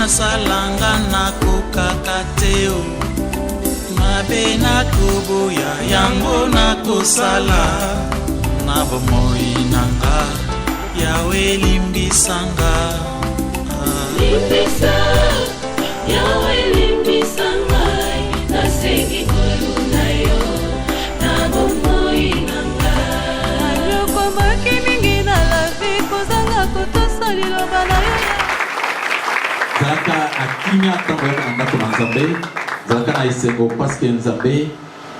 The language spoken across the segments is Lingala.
nasalanga nakokaka te o mabe nakoboya yango nakosala na bomoi nanga yawe limbisanga limbisa yawe limbisanga nasengi koluna yo na bomoi nanga nayokomaki mingi na lavi kozanga kotosa liloba na yo zalaka akimia ntango yaka na ndako na nzambe zalaka na esengo parceke nzambe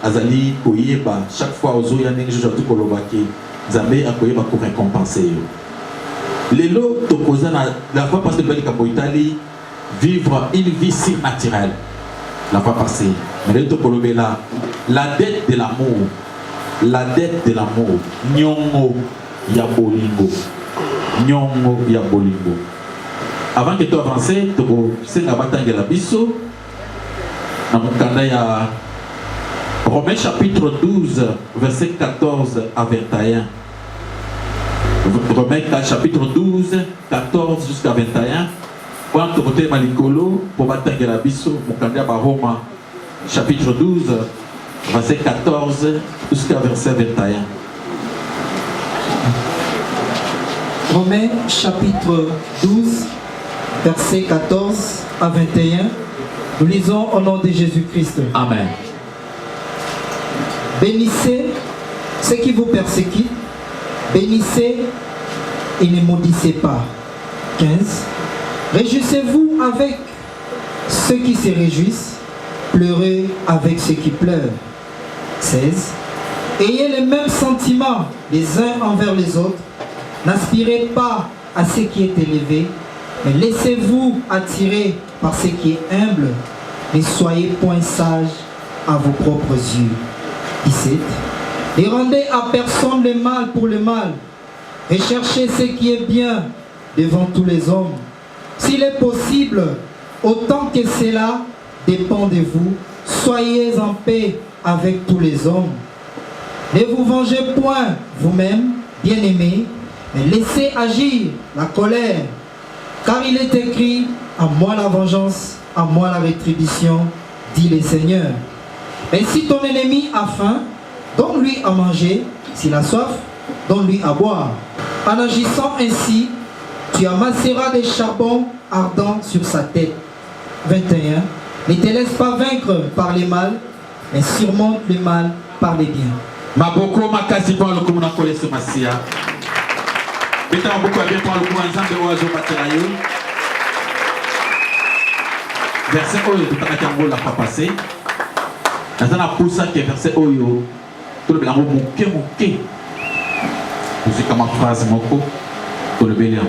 azali koyeba chaque fois ozoya ndenge jojo atu kolobaki nzambe akoyeba korécompense yo lelo tokoza na la fois passée toyali kambo itali vivre une vie surnaturelle la fois passée mais lelo tokolobela la dette de l'amour nyongo ya bolingo nyongo ya bolingo. Avant que tu avances, tu sais la bataille de la biso. Dans mon canal, Romains chapitre 12, verset 14 à 21. Romains chapitre 12, 14 jusqu'à 21. Quand tu votes Malikolo, pour bataille de la biso, mon canal Roma chapitre 12, verset 14 jusqu'à verset 21. Romains chapitre 12, versets 14 à 21. Nous lisons au nom de Jésus-Christ. Amen. Bénissez ceux qui vous persécutent, bénissez et ne maudissez pas. 15. Réjouissez-vous avec ceux qui se réjouissent, pleurez avec ceux qui pleurent. 16. Ayez les mêmes sentiments les uns envers les autres. N'aspirez pas à ce qui est élevé, mais laissez-vous attirer par ce qui est humble. Ne soyez point sages à vos propres yeux. 17. Ne rendez à personne le mal pour le mal. Recherchez ce qui est bien devant tous les hommes. S'il est possible, autant que cela dépend de vous, soyez en paix avec tous les hommes. Ne vous vengez point vous-même, bien-aimés, mais laissez agir la colère, car il est écrit, à moi la vengeance, à moi la rétribution, dit le Seigneur. Mais si ton ennemi a faim, donne-lui à manger, s'il a soif, donne-lui à boire. En agissant ainsi, tu amasseras des charbons ardents sur sa tête. 21. Ne te laisse pas vaincre par les mal, mais surmonte le mal par les biens. Maboko makasi pa lo komuna kolese masia. Beta maboko bien pa lo komuna nzambe oazo batela yo. Verset oyo tutaka kango la pa passé. Nazana poussa que verset oyo tout le blanc moke moke. Vous êtes comme phrase moko to le beliam.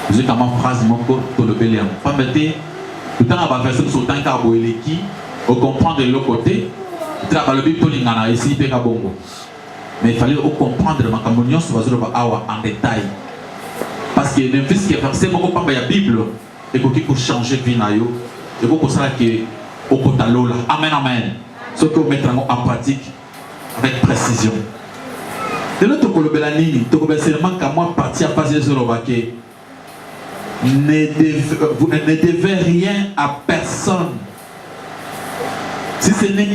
Vous êtes comme phrase moko to le beliam. Pas mettre tout le temps à verset sur tant carbo eleki au comprendre de l'autre côté. Mais il fallait comprendre en détail. Parce que même si c'est la Bible, il faut changer de vie. Il faut que amen, amen. Ce que vous mettez en pratique avec précision. De l'autre côté, seulement qu'à moi partir à passer sur le baquet. Vous ne devez rien à personne. Si ce n'est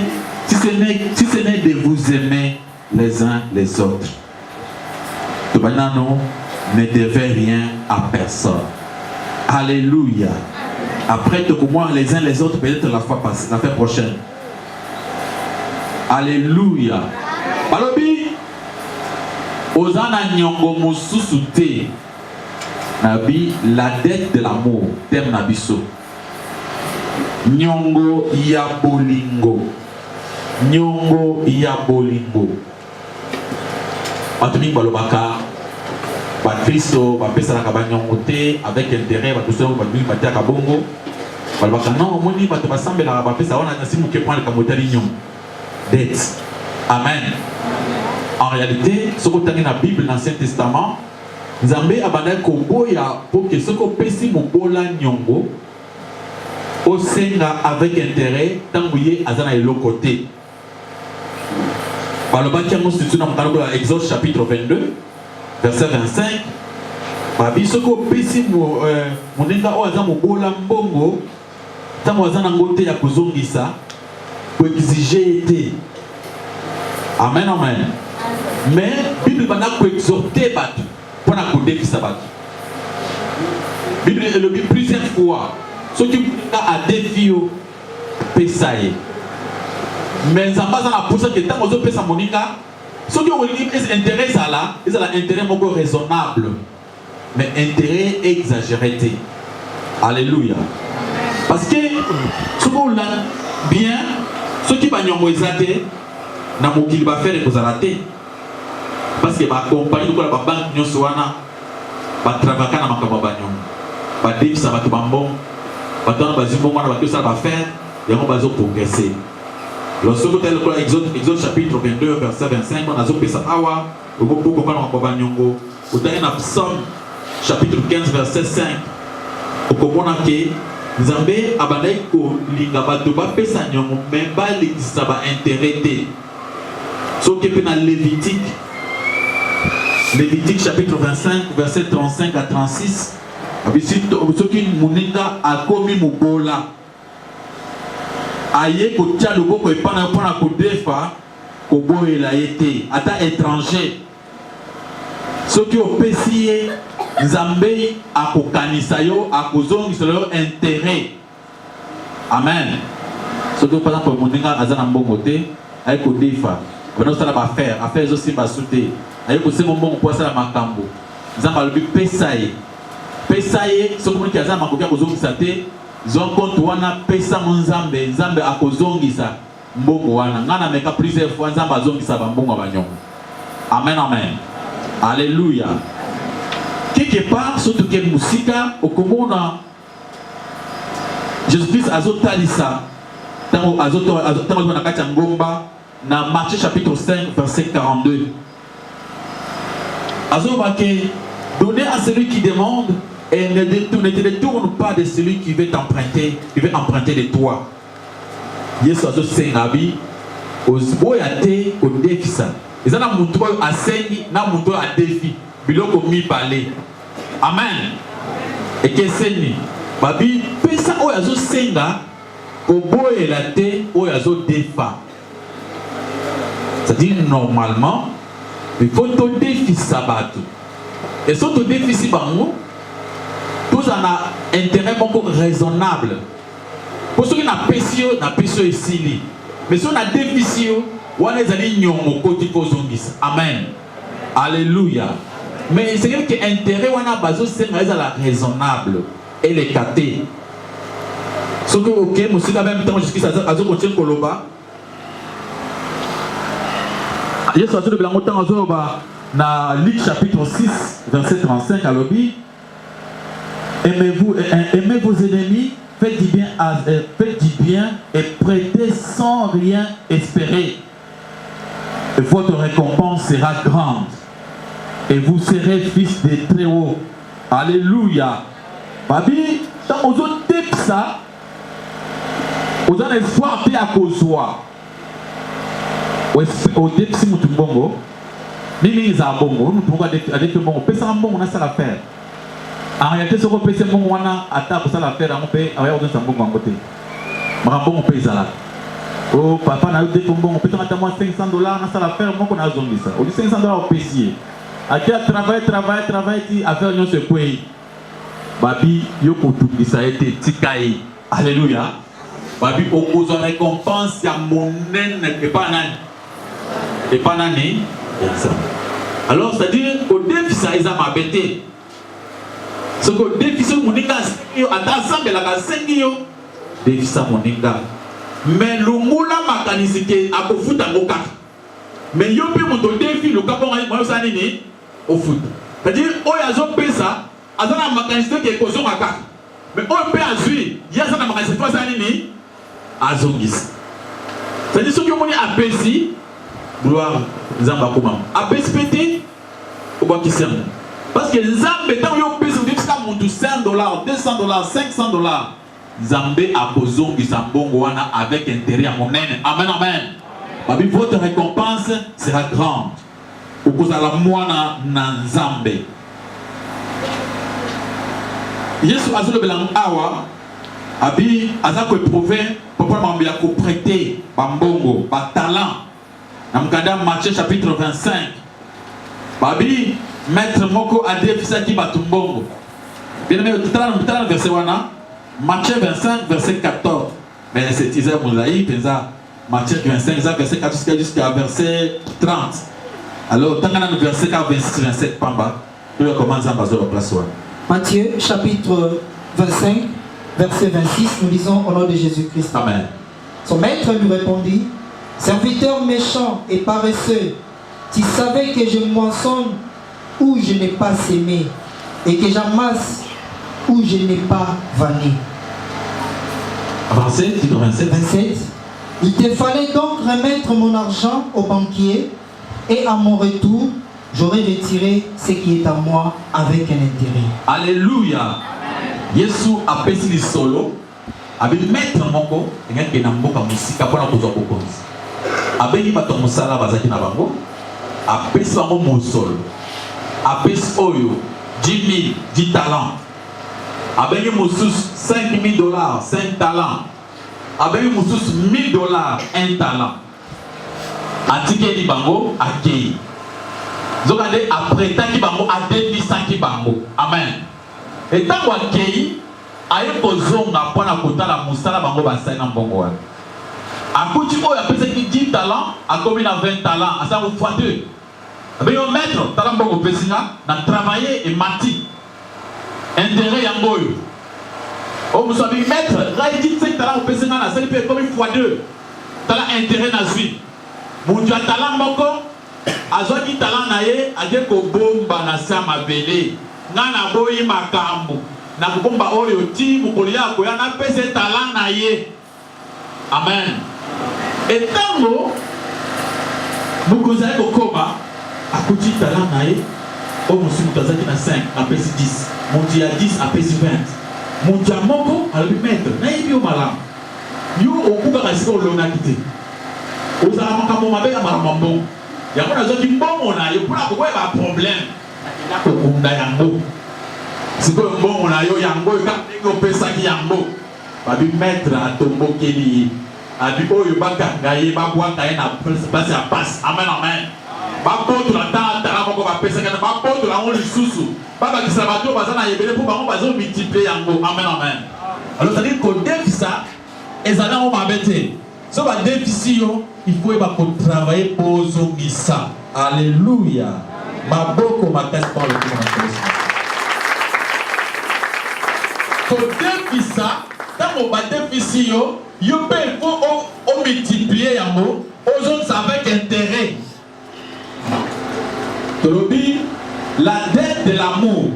de vous aimer les uns les autres. Ne devez rien à personne. Alléluia. Après, moi, les uns les autres, peut-être la fois passée, la fois prochaine. Alléluia. Balobi, Ozana nyongo mususute. Nabi, la dette de l'amour, thème nabiso. Nyongo ya bolingo. Nyongo ya bolingo. Batumi balobaka ba Kristo ba pesa na kabanyongo te avec intérêt ba tous ba lui ba taka bongo. Balobaka non moni ba te basambe na ba pesa wana nasimu ke prendre kamotali nyongo. Dette. Amen. En réalité, ce qu'on a dans la Bible, dans l'Ancien Testament, Nzambe abandonne koboya pour que ce qu'on pesi mobola nyongo au senga avec intérêt tant que azana elo côté. Par le bâtiment institution dans Exode chapitre 22 verset 25. babi soki opesi moninga oyo aza mobola mbongo ntango aza nango te ya kozongisa koexige ye te. Amen, amen. Mais Bible banda koexhorte bato mpona kodefisa bato. Bible elobi plusieurs fois soki moninga adefi yo pesa ye. Mais nzambe aza na posa ke ntango ozopesa moninga soki olingi intérêt ezala intérêt moko raisonnable, mais intérêt exagéré. Alléluia. Parce que ce qu'on a bien, ceux qui banyongo ezate na mokili ba faire kozala te. Parce que ba compagnie ko la banque nyonso wana ba travailler na makamba banyongo. Ba devisa ba tubambo, ba tona ba zimbo wana ba kosa ba faire, yango bazo progresser. Lorsque vous avez le Exode chapitre 22 verset 25, on a zo pesa awa, au beaucoup kwa na makamba banyongo. Vous avez na Psaume chapitre 15 verset 5. Okomona ke Nzambe abandai ko linga bato ba pesa nyongo memba lekisa ba intérêt te. Soki pe na Lévitique chapitre 25 verset 35 à 36. Abisito soki moninga akomi mubola. Aye ko tia loboko epana mpona kodefa koboyela ye te ata étranger. Soki opesi ye Nzambe akokanisa yo akozongisa yo intérêt. Amen. Soki par exemple moninga aza na mbongo te aye kodefa bana sala ba affaire zo simba sute aye ko se mbongo po sala makambo. Nzambe alobi pesa ye soki moninga aza makoki akozongisa te zon compte wana pesa Nzambe akozongisa mbongo wana ngana meka plusieurs fois Nzambe azongisa ba mbongo banyongo. Amen, amen. Alléluia. Quelque part, surtout que musika, au commun, Jésus-Christ azotalisa, dans Matthieu chapitre 5, verset 42. Azobake, donnez à celui qui demande et ne te détourne pas de celui qui veut emprunter de toi. Yesu azo sengabi, oboyate ko defisa. Ils ont un mouton à sengi, un mouton à défi. Biloko mi parler. Amen. Et que c'est babi pesa oyazo senga oboye la te oyazo defa. C'est-à-dire normalement il faut te défi sabato. Et si tu défi si bango, tous en a intérêt beaucoup raisonnable. Pour ceux qui n'a pesio ici, mais si on a défi wana ezali nyongo koti kozongisa. Amen. Alléluia. Mais c'est que intérêt wana bazo senga ezala raisonnable et les katé. Ce que OK musika même temps jusqu'à azo continue koloba. Yesu azo de blanco temps azo ba na Luc chapitre 6 verset 35 à l'obi. Aimez vos ennemis, faites du bien et prêtez sans rien espérer. Et votre récompense sera grande. Et vous serez fils des très hauts. Alléluia. Babi, tant aux autres ça, aux autres espoir bien à cause au dépsi mutumbongo, nini za bongo, mutunga avec bongo, pesa bongo na ça l'affaire. En réalité, ce qu'on peut c'est bongo wana ata pour ça l'affaire, on peut avoir besoin de bongo en côté. Marabongo pesa là. Oh papa na eu des bonbons, peut-être à moi $500 na ça l'affaire, moi qu'on a zombie ça. On dit $500 au paysier. À qui a travaillé ti affaire non se quoi. Babi yo kotu ça a été tikai. Alléluia. Babi au récompense ya monen et pas nani. Et pas nani. Alors c'est-à-dire au défi ça ils a m'abêté. Ce que défi ce moninga yo atasa de la sengi yo. Défi ça moninga. Mais le moula mécanicité a au foot à Moka. Mais yo peut mon défi le capon à moi ça nini au foot. C'est-à-dire oh ya zo pesa azana mécanicité qui est cause maka. Mais on peut azui ya ça na mécanicité toi ça nini azongis. C'est-à-dire ce que on est à pesi gloire Nzamba comment. A pesi pété au bois qui sert. Parce que Nzamba tant yo pesi on dit ça monte $100, $200, $500. Nzambe akozongisa mbongo wana avec intérêt à mon aine. Amen, amen. Babi, votre récompense sera grande. Okozala mwana na Nzambe. Yesu azolo belang awa abi azako éprouver pourquoi mambi a prêter bambongo ba talent namkanda Matthieu chapitre 25 babi maître moko a défisaki batumbongo bien aimé tala verset wana Matthieu 25 verset 14 mais c'est Isaiah Moulaï penza Matthieu 25 verset 14 jusqu'à verset 30 alors tangana le verset 26 27 pamba nous commençons à baser la place. Matthieu chapitre 25 verset 26, nous lisons au nom de Jésus-Christ. Amen. Son maître lui répondit: serviteur méchant et paresseux, tu savais que je moissonne où je n'ai pas sémé et que j'amasse où je n'ai pas vanné. Avancez, 27. Il te fallait donc remettre mon argent au banquier et à mon retour, j'aurais retiré ce qui est à moi avec un intérêt. Alléluia. Yesu a pesi li solo. Abi maître moko ngaki na mboka musika pona kozwa bokonzi. Abengi bato musala bazaki na bango. Apesi bango mosolo. Apesi oyo 10 000, 10 talents. Abengi mosusu $5,000, 5 talents. Abengi mosusu $1,000, 1 talent. Atikeli bango akei. Zokande après taki bango a défisaki bango. Amen. Et tant akei aye kozonga pona kotala musala bango basai na mbongo wana. Akuti oyo apesaki 10 talents, akomi na 20 talents, asango fois 2. Abengi o maître tala mbongo pesinga na travailler et mati. Intérêt yango oyo. O musabi maître, rai 15 talents pesinga na sali pe komi fois 2. Tala intérêt na zui. Mundu atala mboko azwaki talent na ye ade kobomba na sa mabele nga na boyi makambo na kobomba oyo ti mokoli ya koya na pese talent na ye. Amen. Etango mokonzi aye kokoma akuti talent na ye o mosusu moto azalaki na 5 apesi 10 moto ya 10 apesi 20 moto ya moko alobi maître nayebi yo malamu yo okukaka sika olonaki te ozala makambo mabe ya makambo mbongo yango nazwaki mbongo na yo mpona kokoyeba problème akenda kokunda yango sikoyo mbongo na yo yango oyo kaka ndenge opesaki yango babi maître atombokeli ye abi oyo bakanga ye babwaka ye na place ya pasi. Amen, amen. Babotola tala moko bapesaki na babotola yango lisusu babakisa bato oyo baza na yebele mpo bango bazomultiplie yango. Amen, amen. Alors c'est-à-dire kodefisa ezali yango mabe te. So ba déficit yo, il faut travailler pour zongisa. Alléluia. Maboko makasi par le monde. Ko déficit, tant ba déficit yo, yo peut il faut multiplier yango, aux autres avec intérêt. Tolobi la dette de l'amour.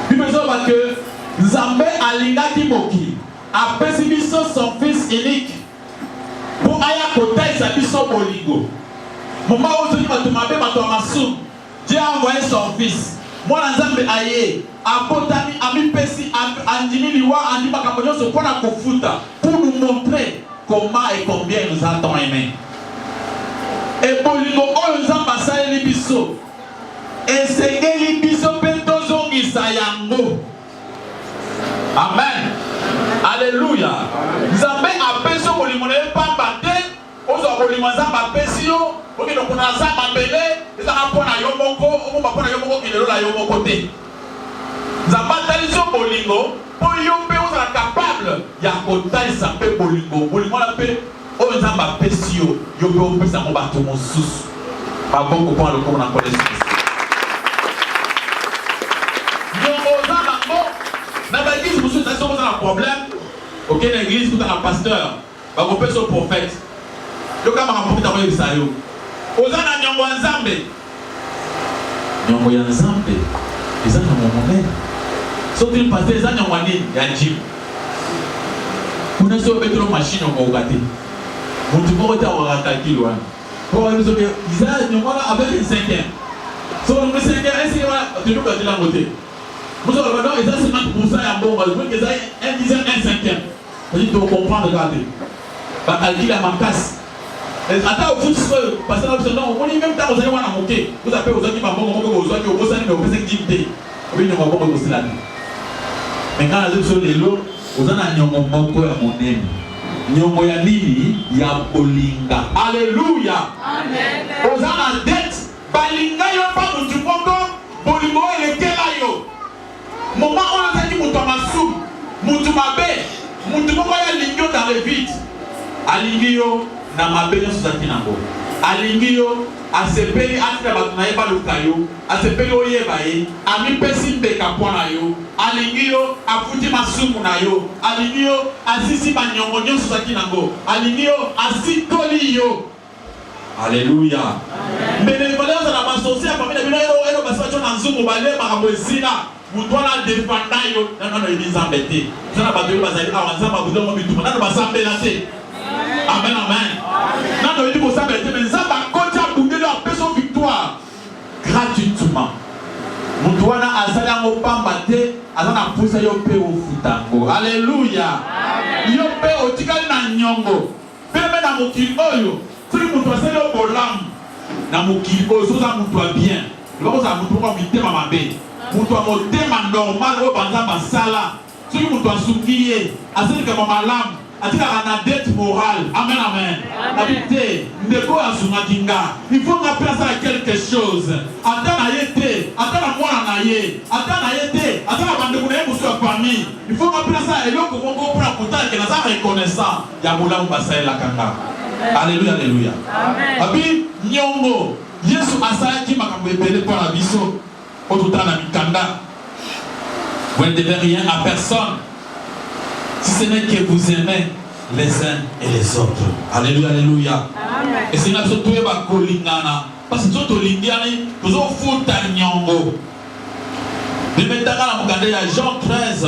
Puis besoin que Nzambe alingaki moki, apesi biso son fils unique. Pour aya kotaisa biso bolingo. Moment où tu vas te mabe bato masu. Dieu a envoyé son fils. Moi Nzambe aye apotami ami pesi andimi liwa andi makambo nyonso pona kofuta pour nous montrer comment et combien nous avons aimé. Et bolingo oyo Nzambe asaleli biso. Esengeli biso pe tozongisa yango. Amen. Alléluia. Nzambe apesi bolingo na ye pamba te ozwa bolingo Nzambe apesi yo okende kuna Nzambe mbele ezaka mpona yo moko okomba mpona yo moko kilelo na yo moko te. Nzambe atali so bolingo mpo yo mpe ozala capable ya kotalisa mpe bolingo wana mpe oyo Nzambe apesi yo yo mpe opesa yango bato mosusu baboko mpona lokomo na nkolo Yesu Kristo. Nyongo oza nango na baeglise mosusu ezali soko oza na problème okende na église kuta na pasteur bakopesa o prophète yoka makambo kuta koyebisa yo oza na nyongo ya Nzambe. Nyongo ya Nzambe eza na monene soki pasteur eza nyongo nini ya njim kuna so betolo machine okoka te mutu moko te akokaka kilo wana po oyebi soki eza nyongo wana avec 5e so le 5e esi wana teluka tilango te moso aloba donc eza 50% ya mbongo donc eza 1 dixième 1 cinquième cest à comprendre kaka te bakalkile ya makasi ata ofuti sikoyo pasteur na biso non omoni même ntango ozali wana moke oza mpe ozwaki bambongo moko ozwaki obosani me opesaki jim te obi nyongo mbongo ekosila te Mais quand la sur les lots, vous en avez un moko ya monene. Nyongo ya nini ya bolinga. Alléluia. Amen. Vous en avez dette balinga yo pa mutu moko bolingo elekela yo. Moment on a dit mutu masu, mutu mabe, mutu moko ya lingio dans le vide. Alingio na mabe yo suzaki nango. Alingio asepeli atika bato na ye baluka yo, asepeli oyeba ye, amipesi mbeka mpo na yo, alingi yo afuti masumu na yo, alingi yo asisi banyongo nyonso ezalaki nango, alingi yo asikoli yo. Alléluia. Mbele likolo ozala basosi ya famille na bino ero basi bato na nzumu bale makambo esila mutu wana defanda yo nano ebi nzambe te. Zana bato yo bazali awa nzambe abudongo bituma nano basambela te. Amen, amen. Non, il dit que ça va être, mais ça va continuer à bouger leur personne victoire gratuitement. Moutouana azala ngopamba te, azana poussa yo pe au futango. Alléluia. Yo pe otikali na nyongo. Peme na mokili oyo. Soki mutu asali yo bolam na mokili oyo soza mutu a bien. Loko za mutu ko mitema mabe. Mutu a motema normal o banza basala. Soki mutu asuki ye, asali ka malamu. Atika na dette morale. Amen, amen. Habité, ndeko ya sungakinga. Il faut rappeler ça à quelque chose. Atana yete, atana mwana na ye, atana yete, atana bandeko na ye musu ya famille. Il faut rappeler ça et loko mongo pour la kota que na za reconnaissant. Ya bola mbasa la kanga. Alléluia, alléluia. Amen. Abi nyongo. Yesu asaki makambo ebele pour la biso. Otuta na mikanda. Vous ne devez rien à personne. Si ce n'est que vous aimez les uns et les autres. Alléluia, alléluia. Amen. Et c'est là que vous avez kolingana. Parce que tout lingani, vous avez foutu nyongo. De maintenant, on regarde Jean 13,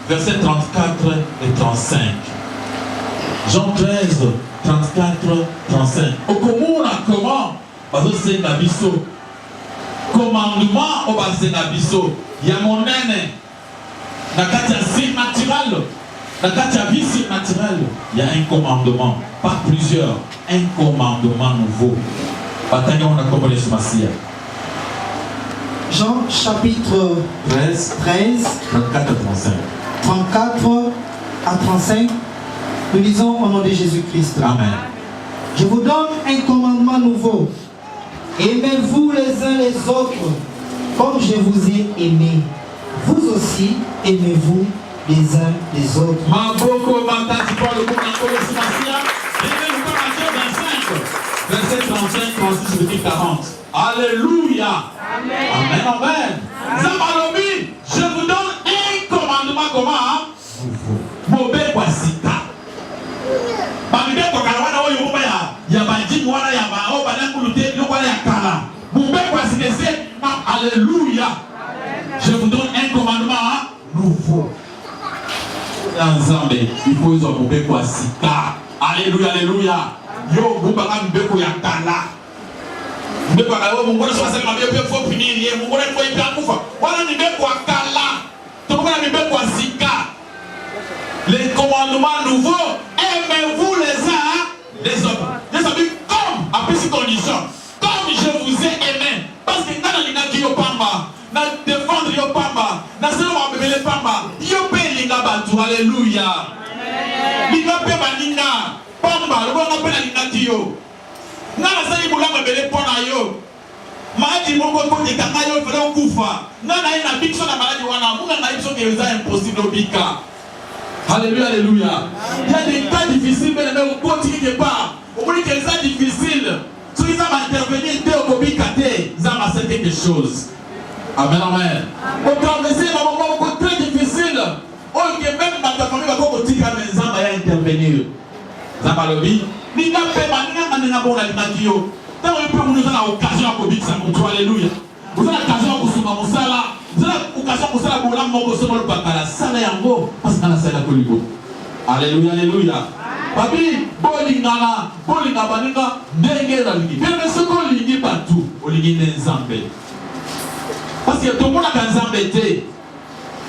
versets 34 et 35. Jean 13, 34, 35. Au comment parce que c'est Nabiso. Commandement au bassin Nabiso. Il y a mon aîné. Dans le cas naturel. Dans la vie surnaturelle, il y a un commandement, pas plusieurs, un commandement nouveau. Jean chapitre 13, 34 à 35. 34 à 35, nous lisons au nom de Jésus-Christ. Amen. Je vous donne un commandement nouveau. Aimez-vous les uns les autres comme je vous ai aimé. Vous aussi aimez-vous les uns les autres. Maboko Matati Paul verset 35, 36, 40. Alléluia. Amen. Amen. Amen. Zamalobi, je vous donne un commandement comment? Mobe Kwasika. Bamibe Kokalawana Oyoba ya Bajin Wana ya Bao Banakulute, Yoba ya Kala. Mobe Kwasika, c'est Alléluia. Je vous donne un commandement nouveau. Il faut qu'ils ont moubé quoi sika. Alléluia, alléluia. Yo, vous parlez de mbeko ya kala. Mbeko ya kala, vous m'avez dit que vous avez faut punir, vous m'avez dit que vous avez voilà mbeko ya kala. Tout le monde a mbeko ya sika. Les commandements nouveaux, aimez-vous les uns les autres. Je sais comme, à petite condition, comme je vous ai aimé. Parce que quand on a dit yo pamba, na défendre yo pamba, na selo ma bébé pamba, yo pe linga batu, alléluia. Linga pe baninga, pamba, le bon appel à linga tiyo. Na la sali boula ma bébé pona yo. Maji moko ko de kanga yo fera kufa. Na na ina bikso na maladi wana, munga na bikso ke za impossible bika. Alléluia, alléluia. Il y a des cas difficiles, mais on continue quelque part. On dit que c'est difficile. Si ils ont intervenu, ils ont fait quelque chose. Amen, amen. Au traverser un moment très difficile, on dit même dans ta famille, on va dire que les gens vont intervenir. Zamalobi, ni n'a pas de ni n'a pas de yo. Tant on peut nous avoir l'occasion de dire ça, alléluia. Vous avez l'occasion de consommer mon sala. Vous avez l'occasion de consommer mon lam, mon consommer le bakala. Sala yango, parce que dans la salle de Kolibo. Alléluia, alléluia. Papi, bolingana, bolingabaninga, ndengera lingi. Mais ce qu'on lingi partout, on lingi n'enzambe. Parce que tout le monde a un zambété.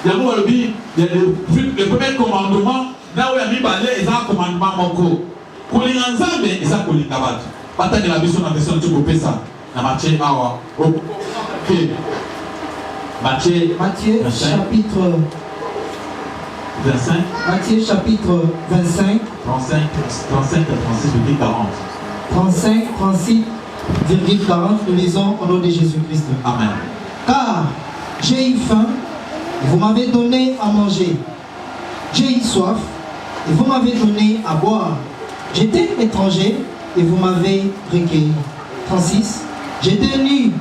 Il y a le premier commandement, là où il y a mis balai, il y a un commandement moko. Pour les ensemble, il y a un commandement. Pas tant que la mission a besoin de couper ça. Dans Matthieu, Matthieu chapitre 25. Matthieu chapitre 25. 35 et 36, 40. 35, 36,40, nous lisons au nom de Jésus-Christ. Amen. Car j'ai eu faim, et vous m'avez donné à manger. J'ai eu soif, et vous m'avez donné à boire. J'étais étranger, et vous m'avez recueilli. 36. J'étais nu,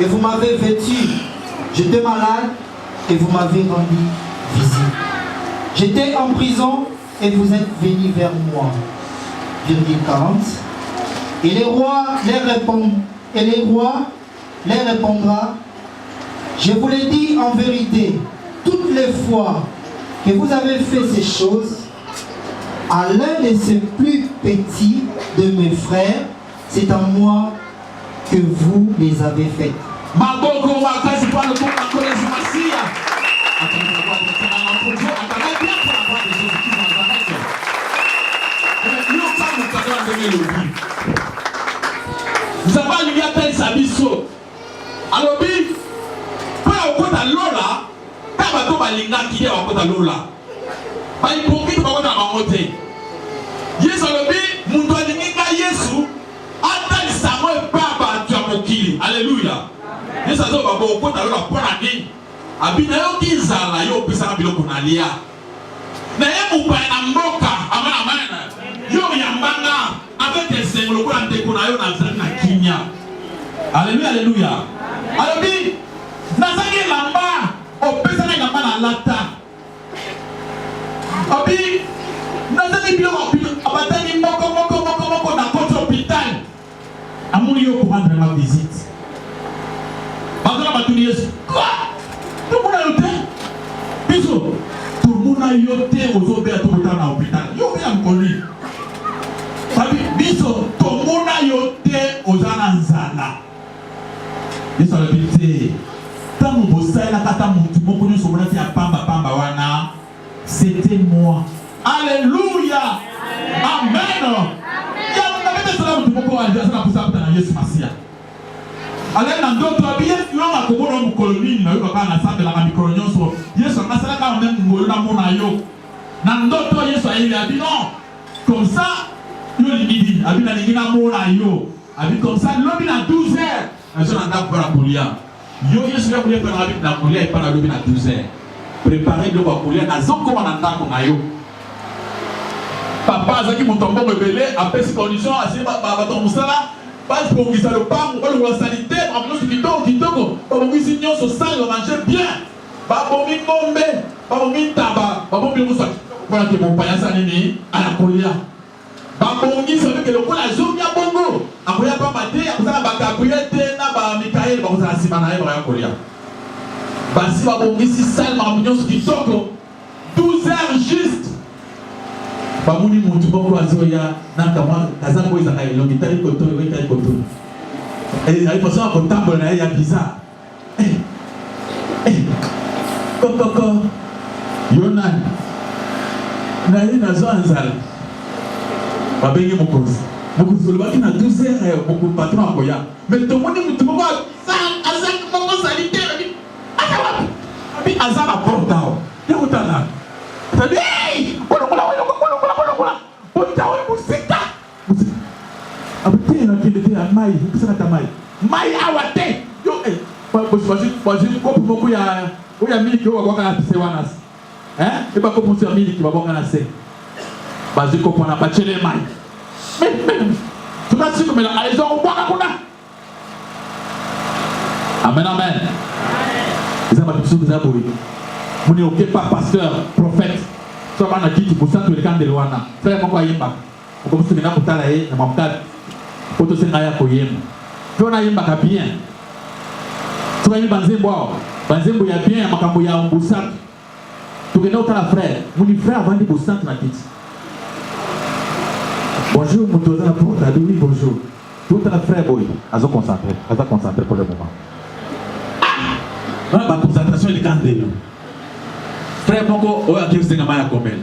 et vous m'avez vêtu. J'étais malade, et vous m'avez rendu visite. J'étais en prison, et vous êtes venus vers moi. 40. Et les rois les répondra, je vous l'ai dit en vérité, toutes les fois que vous avez fait ces choses à l'un de ces plus petits de mes frères, c'est à moi que vous les avez faites. Nous avons allumé à peine sa biseau. Alors, quand on compte à Lola, quand on va linga qui est on compte à Lola. Pas hypocrite, on compte à Mamoté. Yesu alobi, mundu alinga Yesu, ata lisamo e papa tu amokili. Alléluia. Yesu azo babo on compte à Lola pour la vie. Abina yo kinzala yo pesa na biloko na lia. Na ye mupa na mboka, amana amana. Yo yambanga avec les symboles qu'on a découvert dans Kimia. Alléluia, alléluia. Alléluia. Nazaki lamba, au pesa na lamba na lata. Obi, nazaki bilo abatani moko na contre hôpital. Amuni yo pour rendre ma visite. Bazala batuni Yesu. Quoi? Tout le monde a yoté. Biso, tout le monde a yoté aux obéis à tout le temps à l'hôpital. Yo bien connu. Biso, tomona yote ozana nzala. Yesu alobite. Tant mon bossa la kata mutu moko nyo somona ti pamba wana. C'était moi. Alléluia. Amen. Ya mabete sala mutu moko wa sala pusa na Yesu Masia. Ale na ndoto bien yo na kobono mu koloni na yo baba na sande la mikro nyonso. Yesu akasala ka même ngolo na mona yo. Na ndoto Yesu ayeli abi non. Comme ça yo limidi abi na lingina mona yo abi comme ça lobi na 12h na so na ndako para kulia yo Yesu ya kulia para abi na kulia e para lobi na 12h préparer le ba kulia na zoko na ndako na yo papa azaki mutombo rebelle apesi condition asi ba to musala base pour ngisa le pam ou le sanité amno kitoko ba ngisi nyonso sale manger bien ba bomi ngombe ba bomi taba ba bomi musa voilà que mon paya sanini ala kulia babongi sabe que le ko la zomi ya bongo akoya pa mate akozala bakabuyete na ba Mikael bakozala sima na ye ba kolia basi babongi si sale mamunyo su kitoko 12h juste bamuni mutu bongo azoya na kama kazango izaka elongi tali koto et ay posa ko tambola na ya bizarre koko yonan na ye na zo anzala babengi mokozi olobaki na 12h beaucoup patron akoya mais tomoni mutu moko azaki moko sanitaire abi aza na porta o yakotala tabi kolokola otawe musika abutena kende te mai kusana ta mai awa te yo bosi kopo moko ya miliki o wakwaka na pise wana e ba kopo ya miliki babonga na se bazi kopo na bachele mai tukasi kumela aizo kubwaka kuna amen amen izaba tusuku za boyi muni okepa pasteur prophète so bana kiti busantu elikande lwana frère moko ayimba okomusu mina mutala ye na mamutala poto senga ya koyemba tona yimba ka bien tuka yimba banzembo ya bien ya makambo ya mbusantu tukenda utala frère muni frère avandi busantu na kiti. Bonjour, mon tour de la porte. Oui, bonjour. Tout à frère, boy. Azo concentré pour le moment. Voilà ma concentration est candé. Frère, moko, oya kiasi nga maya komel.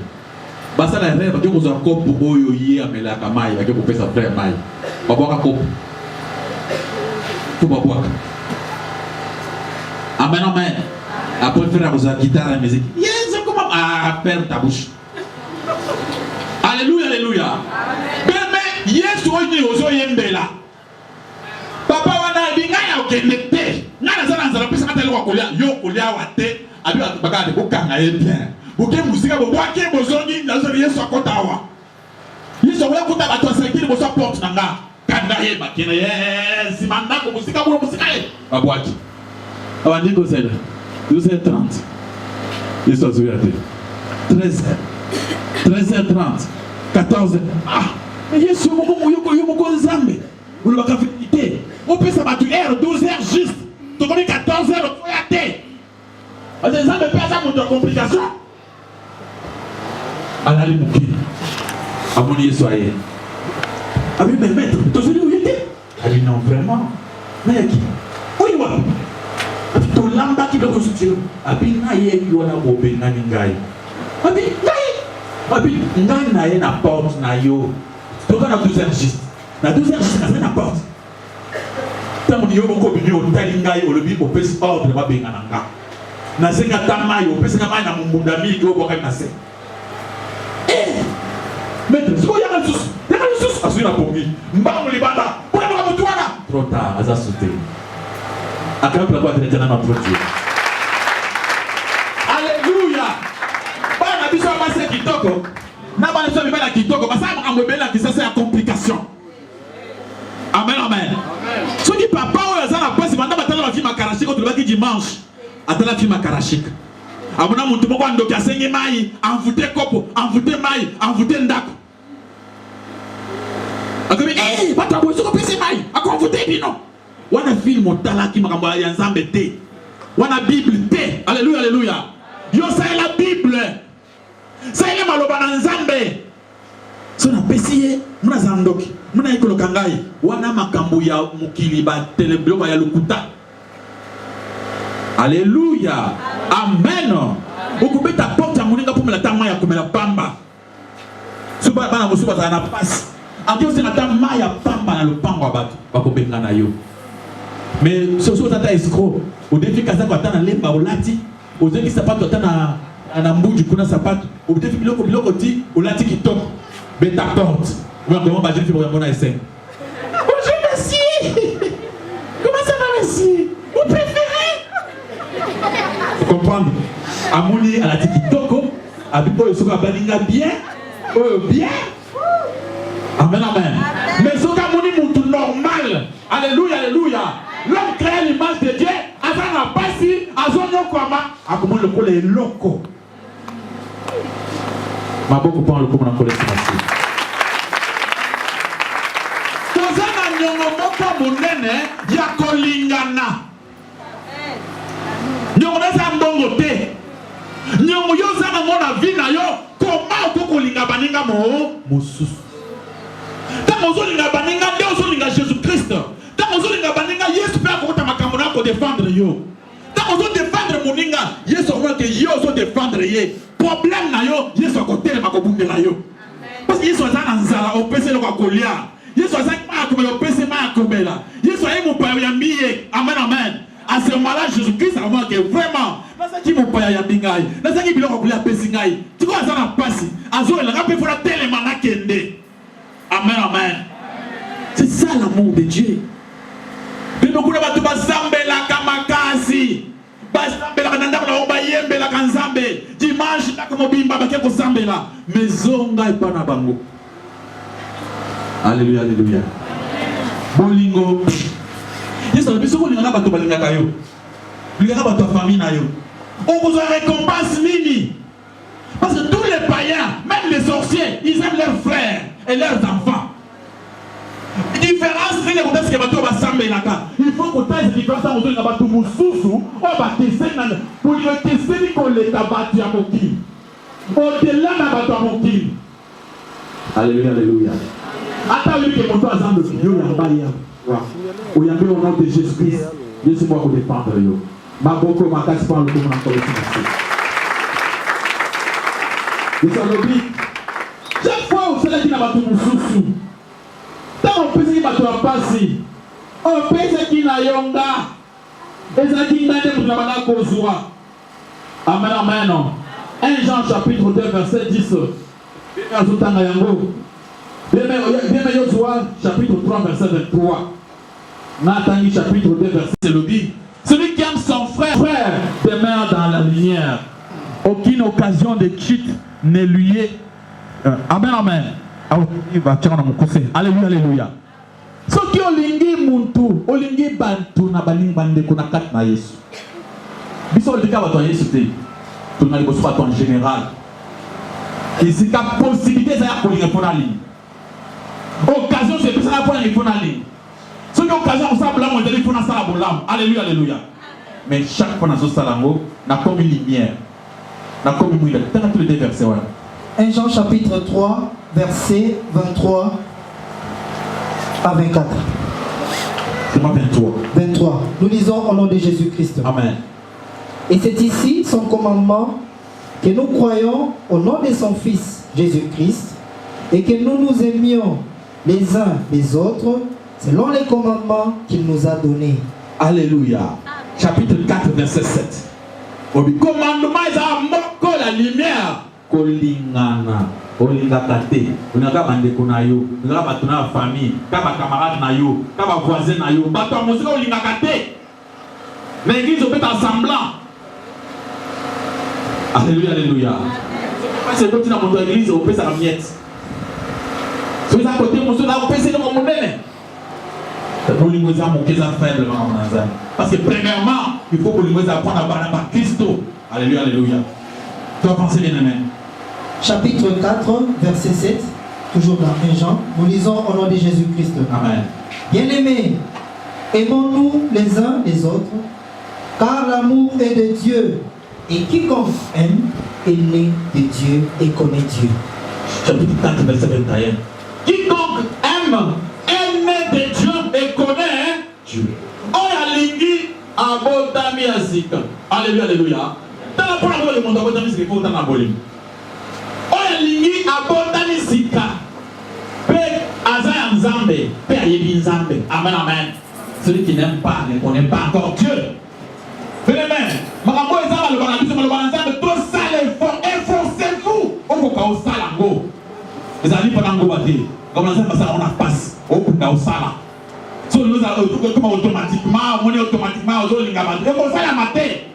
Basa la rêve, que vous avez copo boyo yé amela kamai, que vous faites ça frère mai. Baboka copo. Tout baboka. Amen, amen. Après frère, vous avez guitare et musique. Yes, comment ferme ta bouche. Alléluia, alléluia. Mais Yesu oyi ozo yembela. Papa wana binga ya okendete. Ngana zana nzala pesa katele kwa kolia yo kolia wate. Abi bakade ko kanga ye bien. Boke musika bo wake bozongi nazo Yesu akota wa. Yesu wala kuta bato sekiri bo so porte nanga. Kanga ye bakina ye simanda ko musika bo musika ye. Babwaki. Abandiko zela. 12h30. Yesu azuyate. 13h30. 14h. Ah, mais Yesu yoko nzambe. Vous l'avez vérité. On peut s'abattre 12h juste. Tu connais 14h, on peut y aller. Parce que ça ne peut pas ça pour complication. Allez, mon fils. À mon Yesu aïe. Ah oui, mais maître, tu as vu où il était? Ah oui, non, vraiment. Mais qui? Où il va? Tu l'as qui doit construire. Ah oui, naïe, il y a un beau ben ngai. Ah oui, naïe. Ah oui, naïe na porte na yo. Tu vas na 12h juste. Na 12h juste, na porte. Tant que yo boko binyo talingai olobi ko pesi ordre ba benga nanga. Na senga tamai o pesi ngamai na mumbunda mi ko boka na se. Maître, ce qu'il y a dans le sous, il y a dans le sous, assurer la pommier. Mbang libanda, pour avoir un toit là. Trop tard, à ça sauter. À quel point la voix de l'éternel notre Dieu. Alléluia. Pas la vision à passer qui toque. N'a pas la vision à qui toque. Parce que ça m'a embêté là qui ça c'est la complication. Amen, amen. Ce qui papa ou les gens passent pendant que la film à Karachik quand tu vas qui dimanche. Attends la film à Karachik. Abona muntu moko ndoki asenge mai, envoûté kopo, envoûté mai, envoûté ndako. Akabi bata bozo ko pese mai, akonvoûté bino. Wana film otala ki makambo ya Nzambe te. Wana Bible te. Alléluia, alléluia. Yo ça est la Bible. Ça est maloba na Nzambe. So na pesiye, muna zandoki, muna ikolo kangai. Wana makambo ya mukili ba teleblo ya lukuta. Alléluia. Amen. Ukubeta ta porte ya moninga pour me la tama ya komela pamba. Suba bana musuba za na passe. Andio se na tama ya pamba na lupango abatu. Bakobenga na yo. Mais ce soit tata escroc. Au défi kaza ko tana lemba olati. Ozeki sapato tana na mbuju kuna sapato. Au défi biloko ti olati kitoko. Beta porte. Ou comment ba je fi bona essayer. Bonjour monsieur. Comment ça va monsieur? Vous préférez? Vous comprenez? Amoni à la tikitoko, abipo yosoka balinga bien, bien. Amen, amen. Mais soka moni mutu normal. Alléluia, alléluia. L'homme crée l'image de Dieu. Avant la passi, azonyo kwama, akomo le kole loko. Maboko pa le komo na kole simasi. Tozana nyongo moko monene ya kolingana. Nyongo nasa mbongo te. Nyongo yo zana mona vina yo. Koma okoko linga baninga mo mosusu. Tango zo linga baninga nde zo linga Jésus Christ. Tango zo linga baninga Yesu pe akota makambo na ko défendre yo. Tango zo défendre moninga Yesu ko ke yo zo défendre ye. Problème na yo Yesu ko tele makobungela yo. Parce que Yesu azana nzala opese lo ko kolia. Yesu azana ma ko opese ma ko bela. Yesu ayi mo pa ya miye. Amen, amen. À ce moment-là, Jésus-Christ a remarqué vraiment. Qui mon père ya bingai. Dans ce qui biloko kulia pesingai. Tu vois ça na passi. Azo el rapé pour la tellement na kende. Amen, amen. C'est ça l'amour de Dieu. De nous kuna batu bazambela kamakasi. Bazambela kananda na obayembela kanzambe. Dimanche na komobimba bakeko zambela. Mezonga ipana bango. Alléluia, alléluia. Bolingo. Yesu abiso ko linga bato balinga kayo. Linga bato famille na yo. On vous a récompense nini? Parce que tous les païens, même les sorciers, ils aiment leurs frères et leurs enfants. Différence, c'est que bato ba sambe naka. Il faut que taille différence entre les bato mususu, on va tester pour le tester ko le tabati ya moki. Au-delà na bato moki. Alléluia, alléluia. Attends lui que mon toi azando yo ya baya. Au nom de Jésus-Christ, Jésus moi vous défendre yo. Ma boko ma casse pas le comment encore le chaque fois où c'est là qui n'a pas tout sous. Tant on peut dire que tu as passé. On peut dire qu'il n'a yonga. Et ça qui n'a pas de kozwa. Amen, amen. 1 Jean chapitre 2 verset 10. Bien Joshua chapitre 3 verset 23. Nathalie chapitre 2 verset c'est le dit. Celui qui aime son frère demeure dans la lumière. Aucune occasion de quitte ne lui est. Amen, amen. Alléluia, alléluia. Ce qui olingi muntu, olingi bantu na baling bande kuna kat na Yesu. Biso olika bato Yesu te. Tu na liboso bato en général. Ici ka possibilité ça ya kolinga pona ligne. Occasion c'est que ça pona pona ligne. Ce qui occasion on s'abla mo deli pona sala bolam. Alléluia, alléluia. Mais chaque fois na so salango na comme lumière. Na comme mouille. Dans tous les deux versets voilà. 1 Jean chapitre 3 verset 23 à 24. C'est moi 23. 23. Nous lisons au nom de Jésus-Christ. Amen. Et c'est ici son commandement que nous croyons au nom de son Fils Jésus-Christ et que nous nous aimions les uns les autres selon les commandements qu'il nous a donnés. Alléluia. Chapitre 4 verset 7. Commandement est la lumière. Kolingana. Olingaka te. Olingaka bandeko na yo. Olingaka bato na famille. Kaba camarade na yo. Kaba voisin na yo. Bato ya mosika olingaka te. Mais l'église peut être semblant. Alléluia, alléluia. C'est quand tu as mon église, on peut s'en miette. Si vous avez côté, on peut s'en monter. Parce que premièrement, il faut que nous apprenions à parler par Christ. Alléluia, alléluia. Tu vas penser bien, amen. Chapitre 4, verset 7, toujours dans 1 Jean, nous lisons au nom de Jésus-Christ. Amen. Bien-aimés, aimons-nous les uns les autres, car l'amour est de Dieu, et quiconque aime est né de Dieu et connaît Dieu. Chapitre 4, verset 21. Quiconque aime est né de Dieu et connaît Dieu. On a lingi abotami azika. Alléluia, alléluia. Dans la parole de mon abotami c'est qu'il faut dans la bolim. On a lingi abotami zika. Pe azaya nzambe, pe ayebi nzambe. Amen, amen. Celui qui n'aime pas ne connaît pas encore Dieu. Amen. Makambo ezaba le banabiso le bananzambe to sale effort, efforcez-vous. Okoka osala ngo. Ezali pendant ngo bati. Comme on a passe au sala. So nous avons automatiquement, on est automatiquement aux autres. Il faut faire la mater.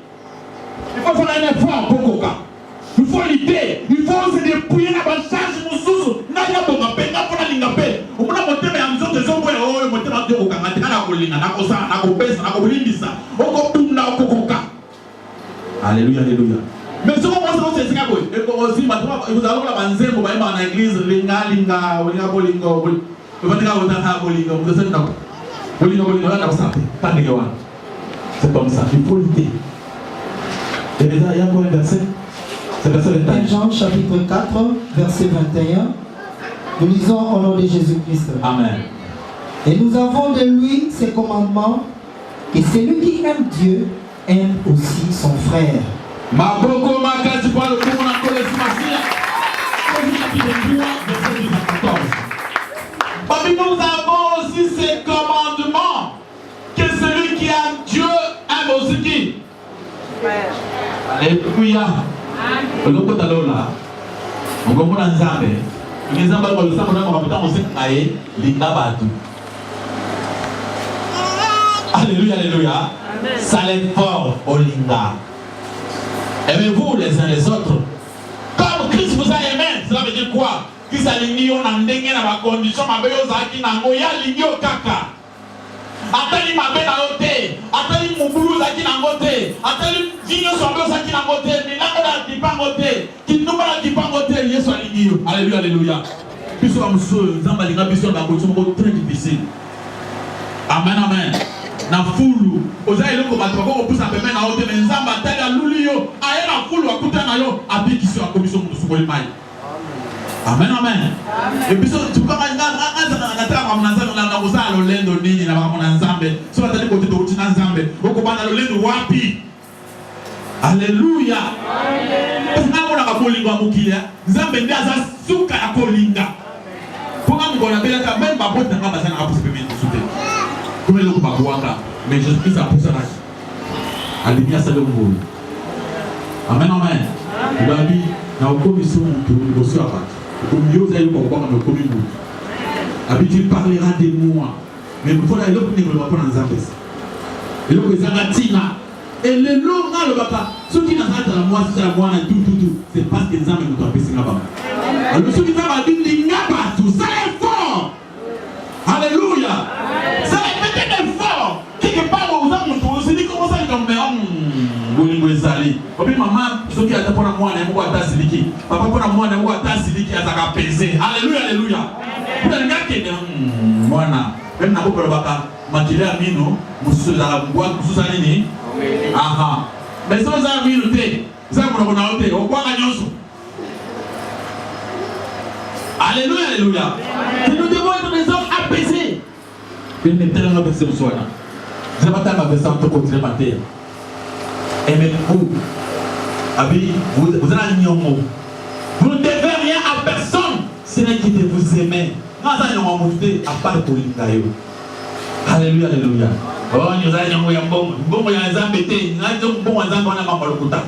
Il faut faire un effort pour Coca. Il faut lutter. Il faut se dépouiller dans la charge de sous. N'a pas de paix, n'a pas de lingapé. On peut monter mais en zone de zone où on monte dans le Coca. On a la colline, on a cosa, on a copé, on a colindisa. On coupe dans le Coca. Alléluia, alléluia. Mais ce qu'on pense c'est ça quoi. Et aussi maintenant vous allez la banzer pour aller dans l'église linga bolingo. Vous venez à votre bolingo, vous êtes là. Bolingo là ça. Pas de gawa. C'est comme ça, il faut lutter. Et déjà il y a quoi un verset? C'est verset 21. 1 Jean chapitre 4 verset 21. Nous lisons au nom de Jésus-Christ. Amen. Et nous avons de lui ses commandements et celui qui aime Dieu aime aussi son frère. Maboko makati kwa le kumu na kole simasia. Chapitre 3 verset 14. Parmi nous avons aussi ces commandements que celui qui aime Dieu aime aussi qui? Alléluia. Oloko talola. Ngombo na nzambe. Nzambe kwa lusamba na kwa mapita mose aye linga batu. Alléluia, alléluia. Salem fort olinga. Aimez-vous les uns les autres. Comme Christ vous a aimé, cela veut dire quoi? Christ a ligné on a ndenge na ma condition ma beyo zaki na ngoya ligné o kaka. Atali ma be na ote, atali mubulu zaki na ngote, atali vinyo sombe zaki na ngote, milango na dipangote, kitumba na dipangote, Yesu a ligné. Alléluia, alléluia. Biso ba muso nzamba linga biso ba ko très difficile. Amen, amen. Na fulu oza eloko bato bako kopusa peme na ote mais nzamba tali aluli yo aye na fulu akuta na yo abikisi ya komisio mutu sukoli mai. Amen, amen. Et biso tukama na tala kwa mnanzambe na kozala lolendo nini na baka mona nzambe so batali kote to utina nzambe oko bana lolendo wapi? Alléluia. Amen. Ngamo na kabolinga mukilia nzambe ndi aza suka ya kolinga. Ponga mukona bela ka même babota ngamba sana kapusa peme kusute. Comme le Bakwaka, mais Jésus-Christ a poussé la lumière, c'est le monde. Amen, amen. Babi, na commission de reçu à battre. Comme Dieu a eu pour voir me commis bout. Habitué parlera de moi. Mais il faut aller l'autre niveau de prendre en zambes. Et l'autre est zagatina. Et le long là le baka, ceux qui n'ont pas moi c'est la moi tout, c'est parce que les âmes nous tapent c'est là-bas. Alors ceux qui n'ont pas dit n'ingaba tout, ça est fort. Alléluia. Ça est peut-être fort. Quelque part aux âmes nous se dit comment ça comme bolingo ezali. Obi maman ceux qui a pour moi na mo ata siliki. Papa pour moi na mo ata siliki azaka peser. Alléluia, alléluia. Pour les gars qui mwana même na ko baka makila mino musula ngwa kusuzani ni. Aha. Mais ça ça mino te. Ça pour na ote o kwa nyonso. Alléluia, alléluia. Nous devons être des hommes apaisés. Bien maintenant avec ce soir là. Je vais pas avec ça pour continuer ma terre. Et même vous, vous avez un nyongo. Vous ne devez rien à personne. Ce n'est qui de vous aimer. Nous avons monté à part pour l'Ingayo. Alléluia, alléluia. Oh, nous avons un bon. Bon, il y a un zambété. Nous avons un bon zambé. On a un bon kota.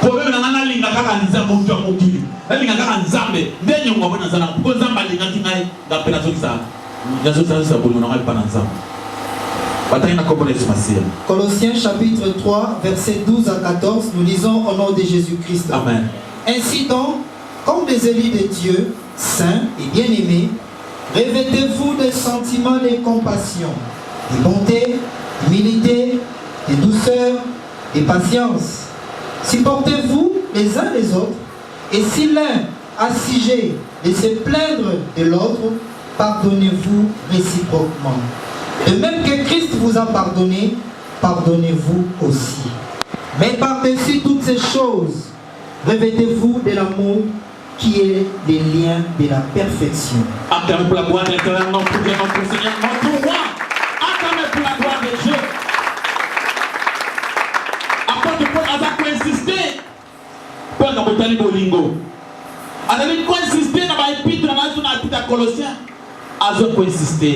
Problème, nous avons un linga kaka nzambe mtu amukili. Na linga kaka nzambe. Ndenye ngwa bona zana. Ko zamba linga kingai ngapela tokisa. Yazo tsa bono na pas nzambe. Colossiens chapitre 3, versets 12 à 14, nous lisons au nom de Jésus-Christ. Amen. Ainsi donc, comme des élus de Dieu, saints et bien-aimés, revêtez-vous des sentiments de compassion, de bonté, d'humilité, de douceur, de patience. Supportez-vous les uns les autres, et si l'un a sujet de se plaindre de l'autre, pardonnez-vous réciproquement. De même que Christ vous a pardonné, pardonnez-vous aussi. Mais par-dessus toutes ces choses, revêtez-vous de l'amour qui est le lien de la perfection. Acclamez pour la gloire de l'Éternel, non pour Dieu, non pour le Seigneur, non pour moi. Acclamez pour la gloire de Dieu. Apôtre Paul a insisté. Paul a dit Bolingo. Il a insisté dans l'épître, dans l'épître à Colossiens. Il a insisté.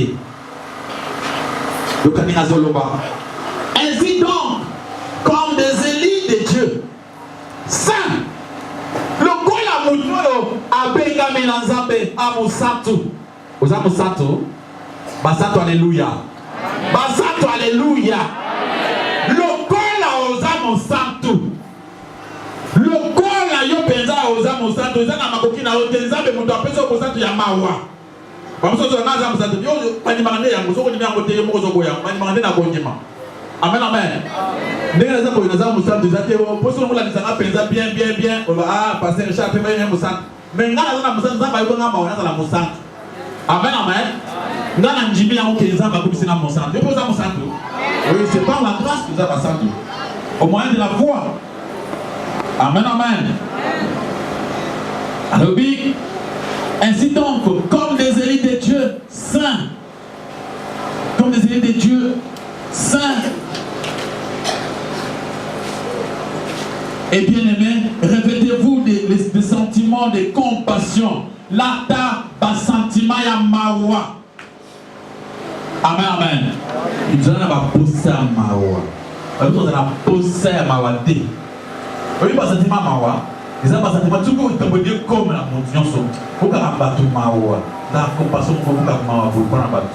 Ainsi donc, comme des élites de Dieu, saints, le goût la moutoulo a bégame dans Zambé, à Moussatou. Vous avez Moussatou? Bassatou, alléluia. Bassatou, alléluia. Le goût la osa Moussatou. Le goût la yo penza osa Moussatou. Ils ont un makoki na otenzabe moutou apesa Moussatou ya mawa. Parce que nous avons dit que nous avons dit que nous avons dit que nous avons dit que nous avons dit que nous amen, amen. Nous avons dit que nous avons dit que nous avons dit que bien, bien, bien. Ah, parce que Richard fait bien Moussa. Mais nous avons dit que nous avons dit que nous avons dit que Moussa. Amen, amen. Nous avons dit que nous avons dit que nous avons dit que Moussa. Oui, c'est par la grâce que nous avons dit. Au moyen de la foi. Amen, amen. Alors, ainsi donc, comme des élites de Dieu saints, comme des élites de Dieu saints et bien-aimés, revêtez-vous des sentiments de compassion. L'ata bas sentiment ya mawa. Amen, amen. Nous allons pas pousser à mawa. Nous allons pousser à mawa. Oui, pas sentiment mawa. Ils ont passé des tout comme la mondion pour qu'on abatte mawa. La compassion pour qu'on abatte mawa pour qu'on abatte.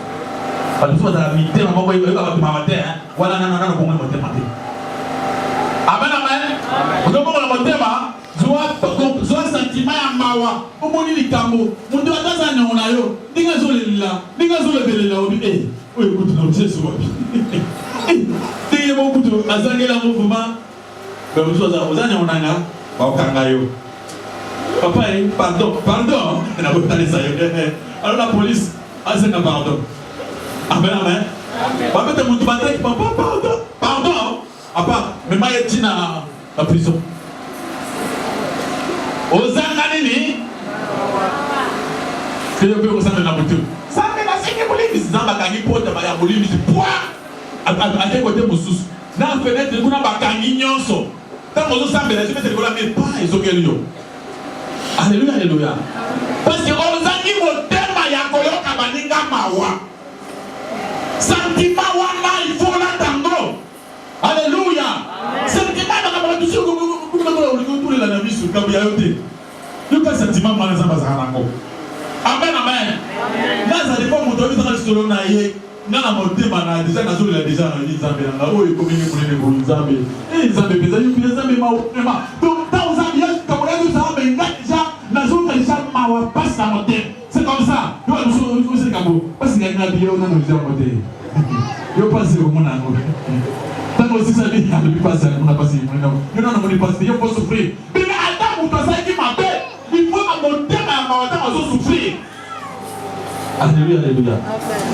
Parce que la mité on va abatte mawa hein. Voilà non pour moi monter maté. Amen amen. Donc pour la monter ma, zoa sentiment ya mawa. Pour moi ni likambo. Mundo ataza na ona yo. Dinga zole belela obi eh. Oui écoute non c'est ça. Dinga mo kuto azangela mouvement. Ben vous avez onanga. Papa, pardon. Alors la police a dit pardon. Amen, amen. Papa, pardon. Papa, mais moi, je suis dans la prison. Aux Anganini, que je peux ressentir dans la voiture. Ça me l'a signé pour les gens qui portent la police. Pourquoi? À quel côté mon sous? Dans la fenêtre, nous avons un nyonso. Quand on s'en met, je vais te dire, mais pas ils ont gagné. Alléluia, alléluia. Parce que on a dit mon thème à Yakoyo Kabaninga Mawa. Sentiment Wanda, il faut l'attendre. Alléluia. Sentiment dans la Jésus, comme il y a eu. Il y a un sentiment dans les ambassades. Amen, amen. Là, ça dépend de mon temps, dans le solo, dans la montée, déjà, dans le déjà, il y a des gens, oh, il communique pour les Zambé. Et les Zambé, les Zambé, donc, dans les Zambiens, comme on a dit, ça va déjà, dans les autres, les gens, passe la montée. C'est comme ça. Nous, c'est comme ça. Parce qu'il y a un billet, on a déjà monté. Je passe au monde. Tant que si ça dit, il ne peut pas passer. On a passé. Il ne peut pas passer. Il faut souffrir. Mais attends, pour toi, ça qui m'appelle. Il faut monter, mais on va souffrir. Alléluia, alléluia.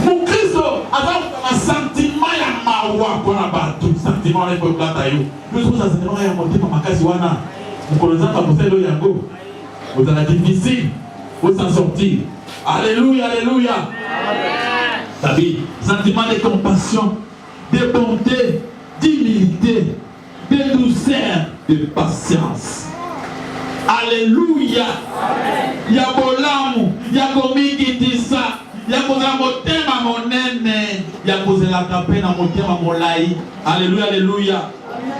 Mon Christ, avant un sentiment, il y a mawa pour la bateau. Sentiment, il faut que la taille. Nous sommes un sentiment, il y a monté par ma case. Nous connaissons pas pour celle-là, Yango. Vous avez difficile. Vous s'en sortir. Alléluia, alléluia. Amen. Sentiment de compassion, de bonté, d'humilité, de douceur, de patience. Alléluia. Il y a bolamu, il y a komikitisa, il y a posé la motema monene, il y a posé la capée dans motema molai. Alléluia, alléluia.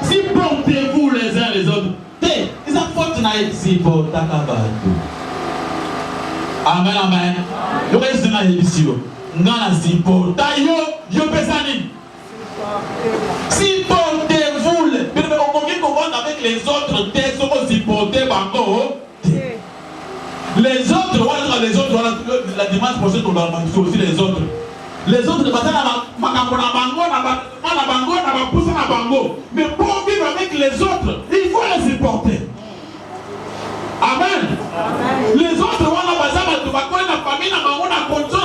Supportez-vous les uns les autres. Ils ont faute na supporter kabatu. Amen, amen. Le reste na émission. Ngana supporter yo pesani. Supportez-vous. Mais on peut comprendre avec les autres textes on supporter bango. Les autres, la dimanche prochaine, on va aussi les autres. Les autres, mais pour vivre avec les autres, il faut les supporter. Amen. Les autres, on a besoin de la famille, on a condition,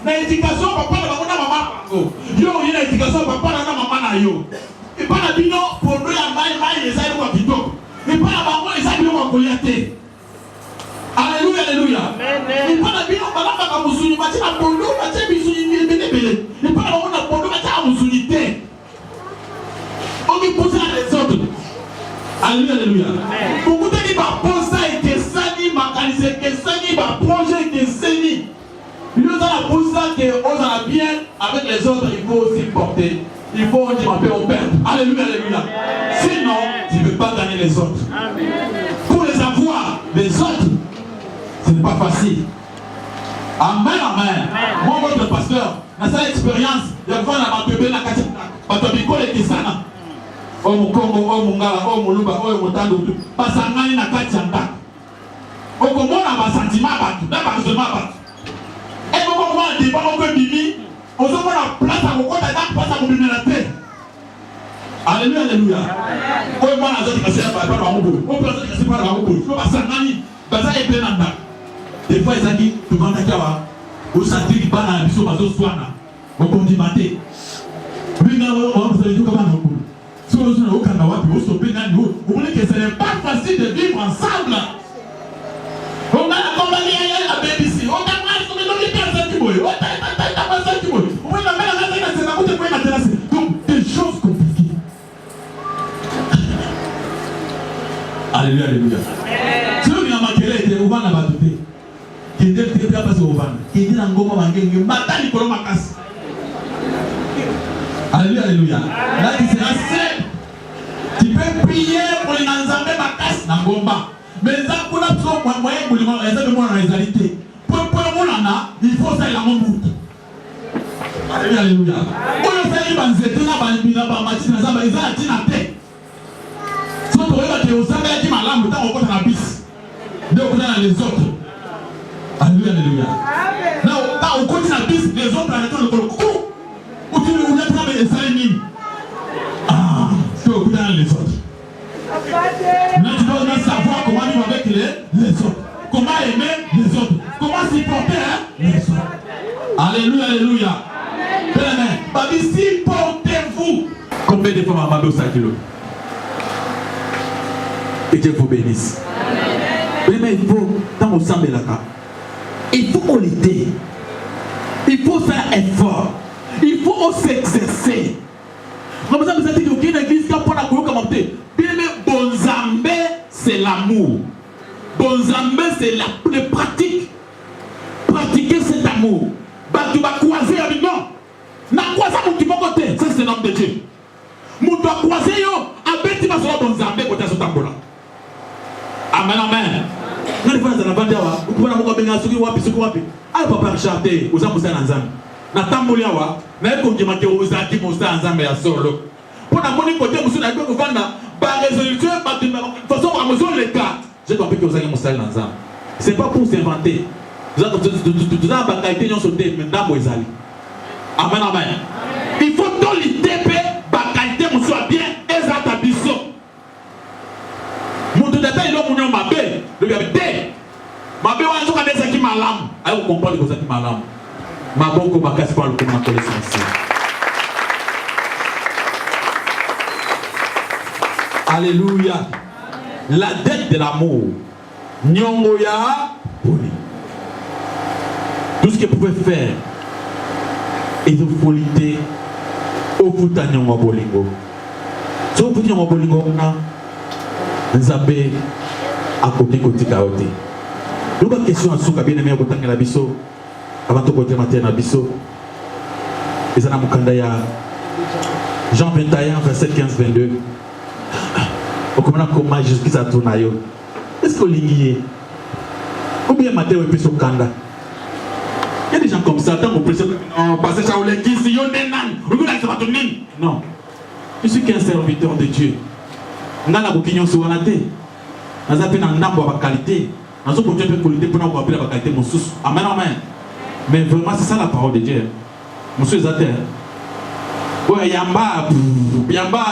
on a éducation, papa, on a maman. Yo, il y a éducation, papa, on a maman. Yo. Et pas la bino, pour nous, il y a maï, les aïeux, on a bito. Et pas la maman, les aïeux, on a collaté. Alléluia, alléluia. Et pas la bino, on a moussouni, on a pondo, on a bisouni, bélé. Et pas la maman, on a pondo, on a moussounité. On y pousse les autres. Alléluia, alléluia. Beaucoup de gens qui pensent et que ça ni macalisé, que ça ni projet, que ça ni. Nous avons pour ça qu'on a bien avec les autres, il faut aussi porter. Il faut dire ma paix au Père. Alléluia, alléluia. Sinon, tu ne peux pas gagner les autres. Pour les avoir, les autres, ce n'est pas facile. Amen, amen. Moi, votre pasteur, dans cette expérience, il y a ma bébé, la katika, ma bébé, qui sana. Oh mon Congo, oh mon Gala, oh mon Luba, oh mon Tando, parce que je suis katika. Oh comment on a un sentiment à battre, n'a pas besoin à battre. Et comment on a un débat, on peut bibi, on se voit la place à mon côté, la place à mon bibi la tête. Alléluia, alléluia. Oh moi la zone qui s'est pas dans mon bout, oh personne qui s'est pas dans mon bout, je passe à Nani, Baza est plein d'anda. Des fois ils ont dit, tu vas t'accabar, au centre qui bat dans la mission, bazo soana, au condimenter. Mais non, on vous a dit comment on peut. Si vous avez aucun droit, vous stoppez dans nous. Vous voulez que ce n'est pas facile de vivre ensemble. On a la compagnie à la BBC. On a la personne qui mouille. On a la personne qui mouille. On a la personne qui mouille. Donc, des choses compliquées. Alléluia, alléluia. Si vous avez marqué, vous allez la battre. Qui est le cas parce que vous allez. Qui est dans le goma mangé. Matali pour ma casse. Alléluia, alléluia. Là, tu seras seul. Tu peux prier pour les Nzambé ma casse dans le goma. Mais ça, pour la personne, moi, pour les réalité. Pour il faut faire la même route. Alléluia, alléluia. Pour le faire, il va nous aider dans la machine, il va nous aider. Si on regarde les autres, il va nous aider dans la bis. Donc, on a les autres. Alléluia, alléluia. Là, on continue la bis, les autres, on le coucou. Ou tu veux travailler les salines. Ah, tu veux dans les autres. Maintenant, tu dois savoir comment vivre avec les autres. Comment aimer les autres. Comment supporter les autres. Alléluia, alléluia. Amen. Babi, supportez-vous. Combien de fois m'a demandé au kilo? Et Dieu vous bénisse. Mais il faut, dans mon sang, il faut l'aider. Il faut faire effort. Il faut s'exercer. Comme ça, vous avez dit qu'aucune église qui a pour la commenter. Bien, mais Bonzambé, c'est l'amour. Bonzambé, c'est la pratique. Pratiquer cet amour. Bah, tu vas croiser avec nous. Na croiser mon côté. Ça, c'est l'homme de Dieu. Tu dois croiser yo. Avec tu vas sur Bonzambé côté sur ta bola. Amen, amen. Nous devons nous avoir nous devons benga suki wapi. Ah papa Richard te uza musa na nzambe. Na tamboli awa na eko ngima ke uza ki musa nzambe ya solo. Pour na moni côté musu na ko vanda ba résolution ba de façon à mesure les cas. Je dois pas que uza ki musa na nzambe. C'est pas pour s'inventer. Vous avez ba qualité non sauté mais ndambo ezali. Amen, amen. Il faut dans l'idée ba qualité musu bien ezata biso. Mon détail là mon ma belle le gars té ma belle on joue à des qui malam ayo comprendre que ça qui malam ma boko ba kasi parle comme na connaissance. Alléluia. La dette de l'amour nyongo ya poli tout ce que pouvait faire et de folité au futa nyongo bolingo so futa nyongo bolingo na Nzambe a côté kaote. Donc la question à souka bien aimé à la biso avant de côté matin na biso. Et ça na mukanda ya Jean 21 verset 15-22. Au comment Jésus a tourné yo. Est-ce que lingié ou bien Matthieu et piso kanda. Il y a des gens comme ça tant qu'on presse en passer ça au l'église yo nenan. Non. Je suis qu'un serviteur de Dieu. Ngala bokinyo suwanate naza pe na ndambo ba qualité nazo ko Dieu qualité pour na ko appeler ba qualité mosusu amen amen mais vraiment c'est ça la parole de Dieu monsieur Zater ouais yamba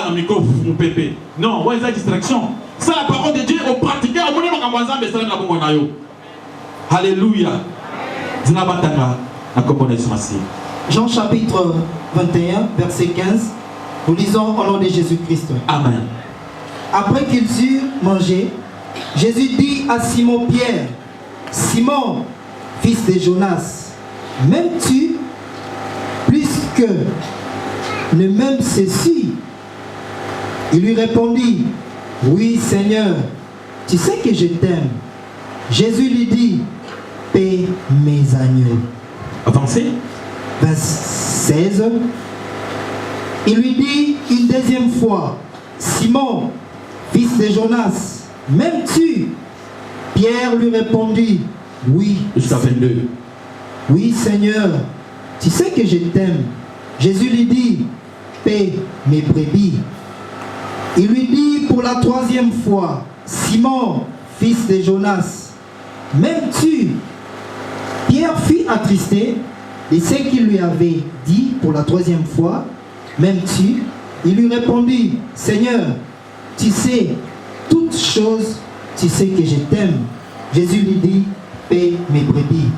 na micro mpépé non ouais ça distraction c'est la parole de Dieu au pratiquer au monde makambo nzambe sala na bongo na yo alléluia zina batanga na komona Jésus. Jean chapitre 21 verset 15 nous lisons au nom de Jésus-Christ. Amen. Après qu'ils eurent mangé, Jésus dit à Simon-Pierre, Simon, fils de Jonas, m'aimes-tu plus que ne m'aime ceci? Il lui répondit, oui Seigneur, tu sais que je t'aime. Jésus lui dit, paie mes agneaux. Avancez. Verset 16. Il lui dit une deuxième fois, Simon, fils de Jonas, m'aimes-tu? Pierre lui répondit, oui. Jusqu'à 22. Oui, Seigneur, tu sais que je t'aime. Jésus lui dit, paie mes brebis. Il lui dit pour la troisième fois, Simon, fils de Jonas, m'aimes-tu? Pierre fut attristé de ce qu'il lui avait dit pour la troisième fois, m'aimes-tu? Il lui répondit, Seigneur, tu sais toutes choses, tu sais que je t'aime. Jésus lui dit, paie mes brebis.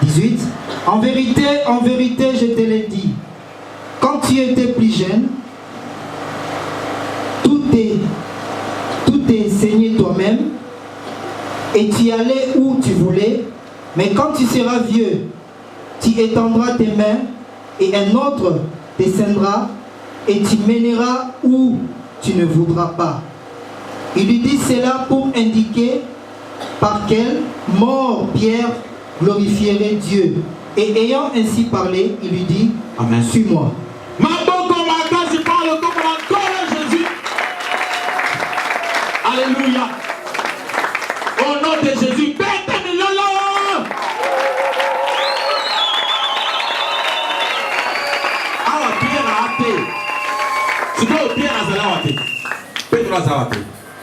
18. En vérité, je te l'ai dit, quand tu étais plus jeune, tout est saigné toi-même, et tu allais où tu voulais, mais quand tu seras vieux, tu étendras tes mains, et un autre descendra, et tu mèneras où tu ne voudras pas. Il lui dit cela pour indiquer par quelle mort Pierre glorifierait Dieu. Et ayant ainsi parlé, il lui dit, amen. Suis-moi. Jésus. Alléluia. Au nom de Jésus,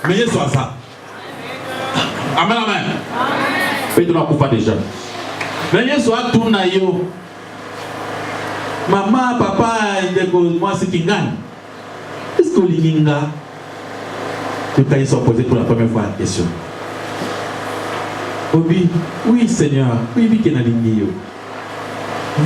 mais il soit ça. Amen, amen. Pedro a coupé déjà. Mais il soit tout naïo. Maman, papa, moi c'est qui gagne. Est-ce que l'Inga, tu peux se poser pour la première fois la question? Obi, oui Seigneur, oui, oui, qu'il y a l'Inga.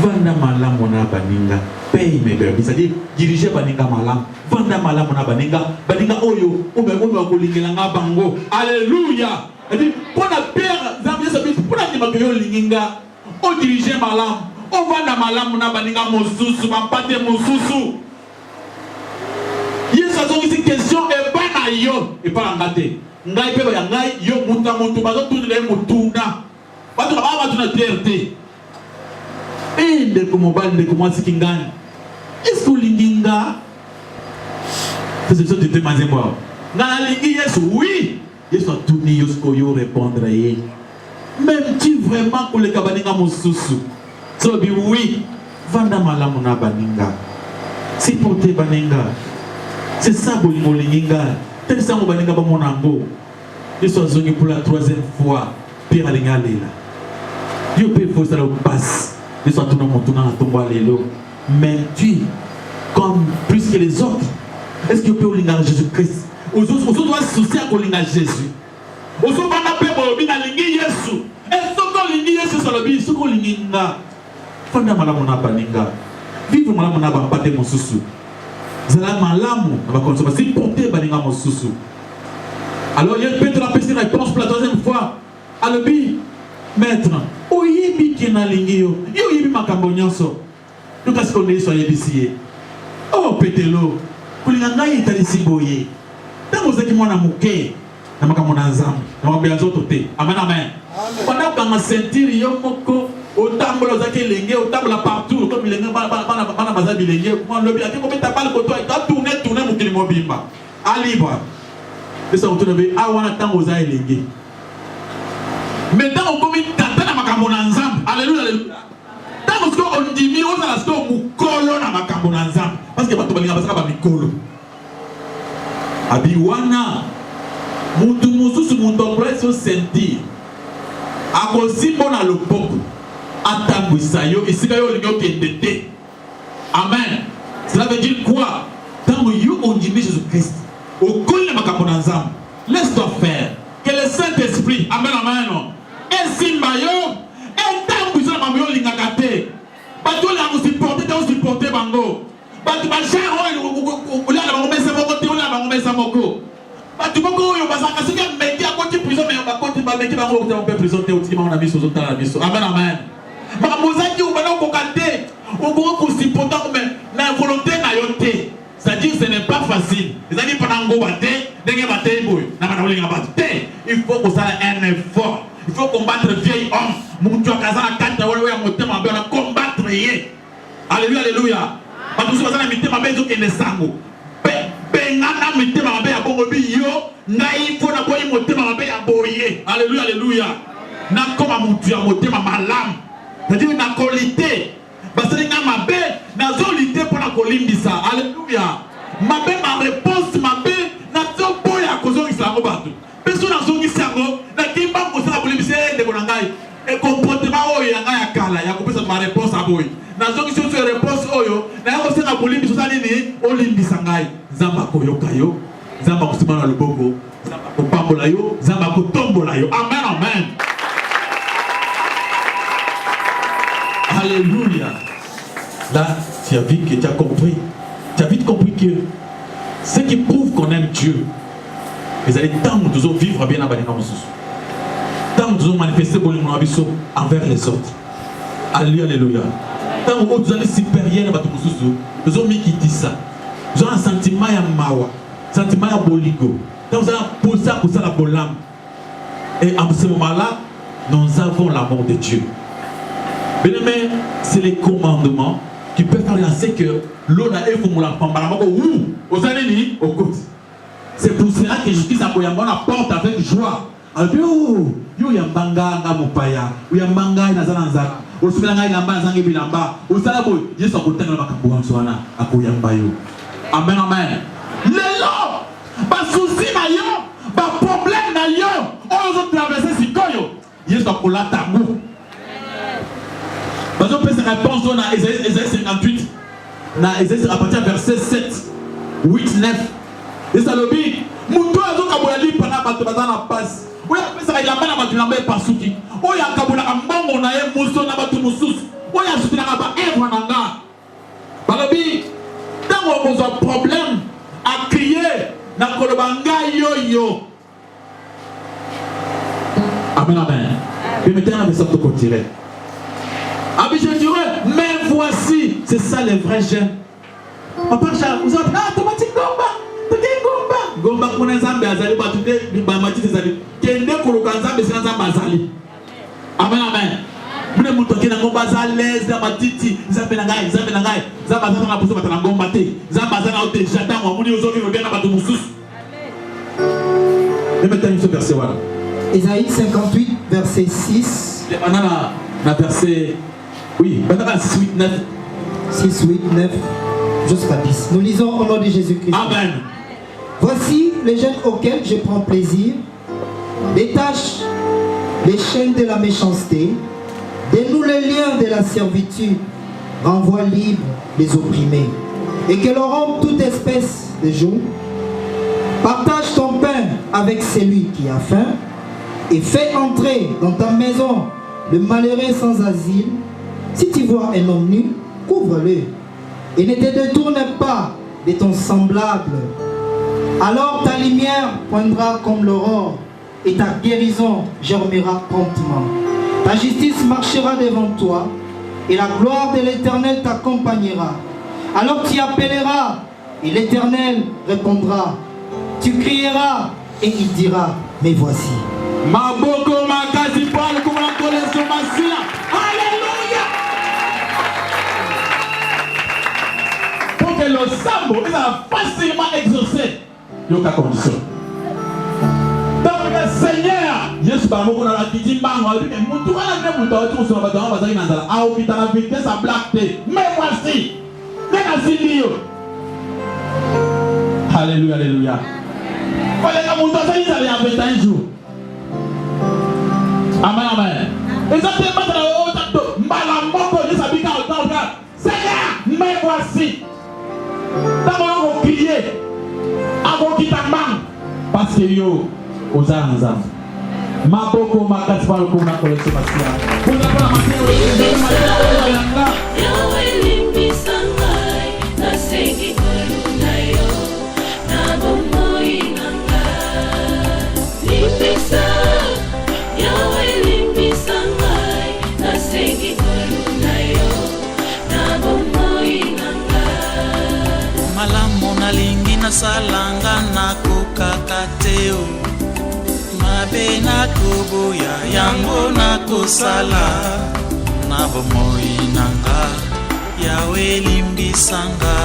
Vanda malam mona baninga. Paye mes brebis, c'est-à-dire diriger baninga malam. Vanda malam mona baninga. Baninga oyo, ome kolingela bango. Alléluia. C'est-à-dire, pour la père, pour la dimakeyo linginga, o diriger malam. O vanda malam mona baninga mosusu, bapate mosusu. Yesu a dit question et pas yo et pas ngate. Ngai pe ba ngai yo muta mutu bazo tunile mutuna. Batu ba batuna TRT. Et de comment de comment c'est qu'il gagne. Est-ce que l'inginga c'est ce que tu te manges moi. Dans la lingi yes oui, Yesu atuni yosko yo répondre ye. Même-tu vraiment que le kabaninga mosusu? So bi oui, vanda malamu na baninga. Si porter baninga. C'est ça bolingo linga. Tel ça mo baninga ba monango. Yesu azongi pour la 3e fois. Pierre alinga lela. Dieu peut faire ça au passe. Yesu atuna motuna na tomba lelo. Mais tu comme plus que les autres. Est-ce que tu peux linga Jésus-Christ? Aux autres doivent se soucier à linga Jésus. Aux autres on a peur de linga Yesu. Et ce qu'on linga Yesu sur le bi, ce qu'on linga. Fanda malamu na baninga. Vivre malamu na ba pate mosusu. Zala malamu na ba consommer. Si porter baninga mosusu. Alors il y a peut-être la petite réponse pour la 3e fois. Alobi, maître, oyebi ki na lingi yo. Yo yebi makambo nyonso. Yo kasi ko ne so yebisi. Oh petelo. Kulinga ngai italisi boye. Tango zaki mwana muke na makambo na nzambe. Na makambo ya nzoto te. Amen amen. Pendant que sentir yo moko otambola zaki lenge otambola partout comme lenge bana bazabi lenge moi lobi akiko beta pale koto ta tourner mukili mobimba. A libre. Et ça, on te dit, ah, on attend aux aïlés. Maintenant, on commence à attendre makambo na nzambe. Alléluia, alléluia. Tant qu'on dit, mi on a la sto mukolo na makambo na nzambe. Parce que bato balinga basaka ba mikolo. Abiwana, mutu mususu mutu presso sentir. Akosimbo na lopoko. Atangu isayo, isika yo lingo kendete. Amen. Cela veut dire quoi? Tant yo on dit Jésus-Christ. Laisse-toi faire. Que le Saint-Esprit, amen, amen, ainsi maillot, et tant que ça m'a mis l'ingagate. Bateau là, vous supportez bango. Bateau machin, on l'a remis sa moto, on l'a remis sa moto. Bateau boko, on va s'en casser, mais qui a côté prison, mais on va côté mais qui va on peut prison, on a mis sur la mission. Amen, amen. Ma mozaki, on va nous cocater, on va vous supporter, mais la volonté n'a yoté. C'est-à-dire que ce n'est pas facile. C'est-à-dire pendant qu'on batte, il faut qu'on fasse un effort. Il faut combattre vieil homme. Combattre. Alléluia, alléluia. Alléluia, alléluia. C'est-à-dire na qualité. Parce que ma belle n'a zolité pour la colimbisa. Alléluia. Ma belle, ma réponse, ma belle, n'a pas à cause de l'islam. Personne n'a zongé ça. N'a pas cause de la colimbisa de Bonangaï. Et comportement, il y a un kala. Il y a coupé ma réponse à boy. N'a zongé sur cette réponse, oyo. N'a pas cause de la colimbisa. Olimbisa ngai. Zamba koyo kayo. Zamba kusima le bogo. Zamba kopambolayo. Zamba kotombolayo. Amen, amen. Alléluia. Là, tu as vu que tu as compris. Tu as vite compris que ce qui prouve qu'on aime Dieu, vous allez tant que nous vivre bien à Baninamosus. Tant que nous manifester envers les autres. Alléluia, alléluia. Tant que nous allez supérieur à Baninamosus, nous avons mis qui dit ça. Nous avons un sentiment à mawa, sentiment à boligo. Tant que nous allons poser pour ça la bolam. Et en ce moment-là, nous avons l'amour de Dieu. Bien-aimé, c'est les commandements qui peuvent faire lancer que l'eau n'a pas fait la femme aux années au côté. C'est pour cela que Jésus a porte avec joie. Yo yambanga ngamupaya, yambanga nazananza, osubiranga ilamba zangi bilamba, osalaboy, Yesu akutana makambo answana akuyamba yo. Amen amen. Lelo, ba souci na yo, ba problème na yo, on ont traversé sikoyo. Yesu akulata ngo. Parce qu'on peut se répondre dans Ésaïe 58, dans Ésaïe à partir du verset 7, 8, 9. Et ça le dit, Moutou a donc abouali pendant la passe. Oui, après ça, il a mal à battre la main par souki. Oh, il y a Kaboula Ambon, on a un mousson à battre moussous. Oh, il y a soutenu à battre un nanga. Par le dit, tant qu'on a un problème à crier, dans le Kolobanga yo. Amen, amen. Et maintenant, on va sortir au côté. Ah mais je dirais, mais voici, c'est ça les vrais jeunes. Papa Charles, vous avez ah, tomati gomba. Gomba kuna nzambe azali batude bamati zali. Kende kuluka nzambe sina nzambe azali. Amen amen. Mune muto kina ngomba zalez na matiti, nzambe na ngai. Nzambe azana na poso batana ngomba te. Nzambe azana ote jatan wa muni ozoki robia na batu mususu. Ésaïe 58, verset 6. Verset, oui, 6, 8, 9. 6, 8, 9, jusqu'à 10. Nous lisons au nom de Jésus-Christ. Amen. Voici les jeunes auxquels je prends plaisir. Détache les chaînes de la méchanceté. Dénoue les liens de la servitude. Renvoie libre les opprimés. Et que leur homme toute espèce de jour. Partage ton pain avec celui qui a faim. Et fais entrer dans ta maison le malheureux sans asile. Si tu vois un homme nu, couvre-le. Et ne te détourne pas de ton semblable. Alors ta lumière poindra comme l'aurore. Et ta guérison germera promptement. Ta justice marchera devant toi. Et la gloire de l'Éternel t'accompagnera. Alors tu appelleras. Et l'Éternel répondra. Tu crieras. Et il dira, mais voici. Maboko makasi pale kumana koleso masia. Alléluia. Pour que le sambo soit facilement exaucé. Il y a condition. Donc le Seigneur, Jésus bamoko na la kiti bango a dit que mutu wana ne mutu a tout sur la bataille bazaki na zala. A opita la vitesse à blackté. Mais voici. Nena silio. Alléluia, alléluia. Fallait que mutu a fait ça il y a un jour. Amen, amen. Exactement, Seigneur, mais voici. D'abord, on crie, avant qu'il t'amène. Parce que yo, aux âmes, ma boko, ma casse pas le coup, ma collection, ma sœur. Vous n'avez pas la matière, nalingi nasalanga nakokaka te o mabe nakoboya yango nakosala na bomoi nanga yawe limbisanga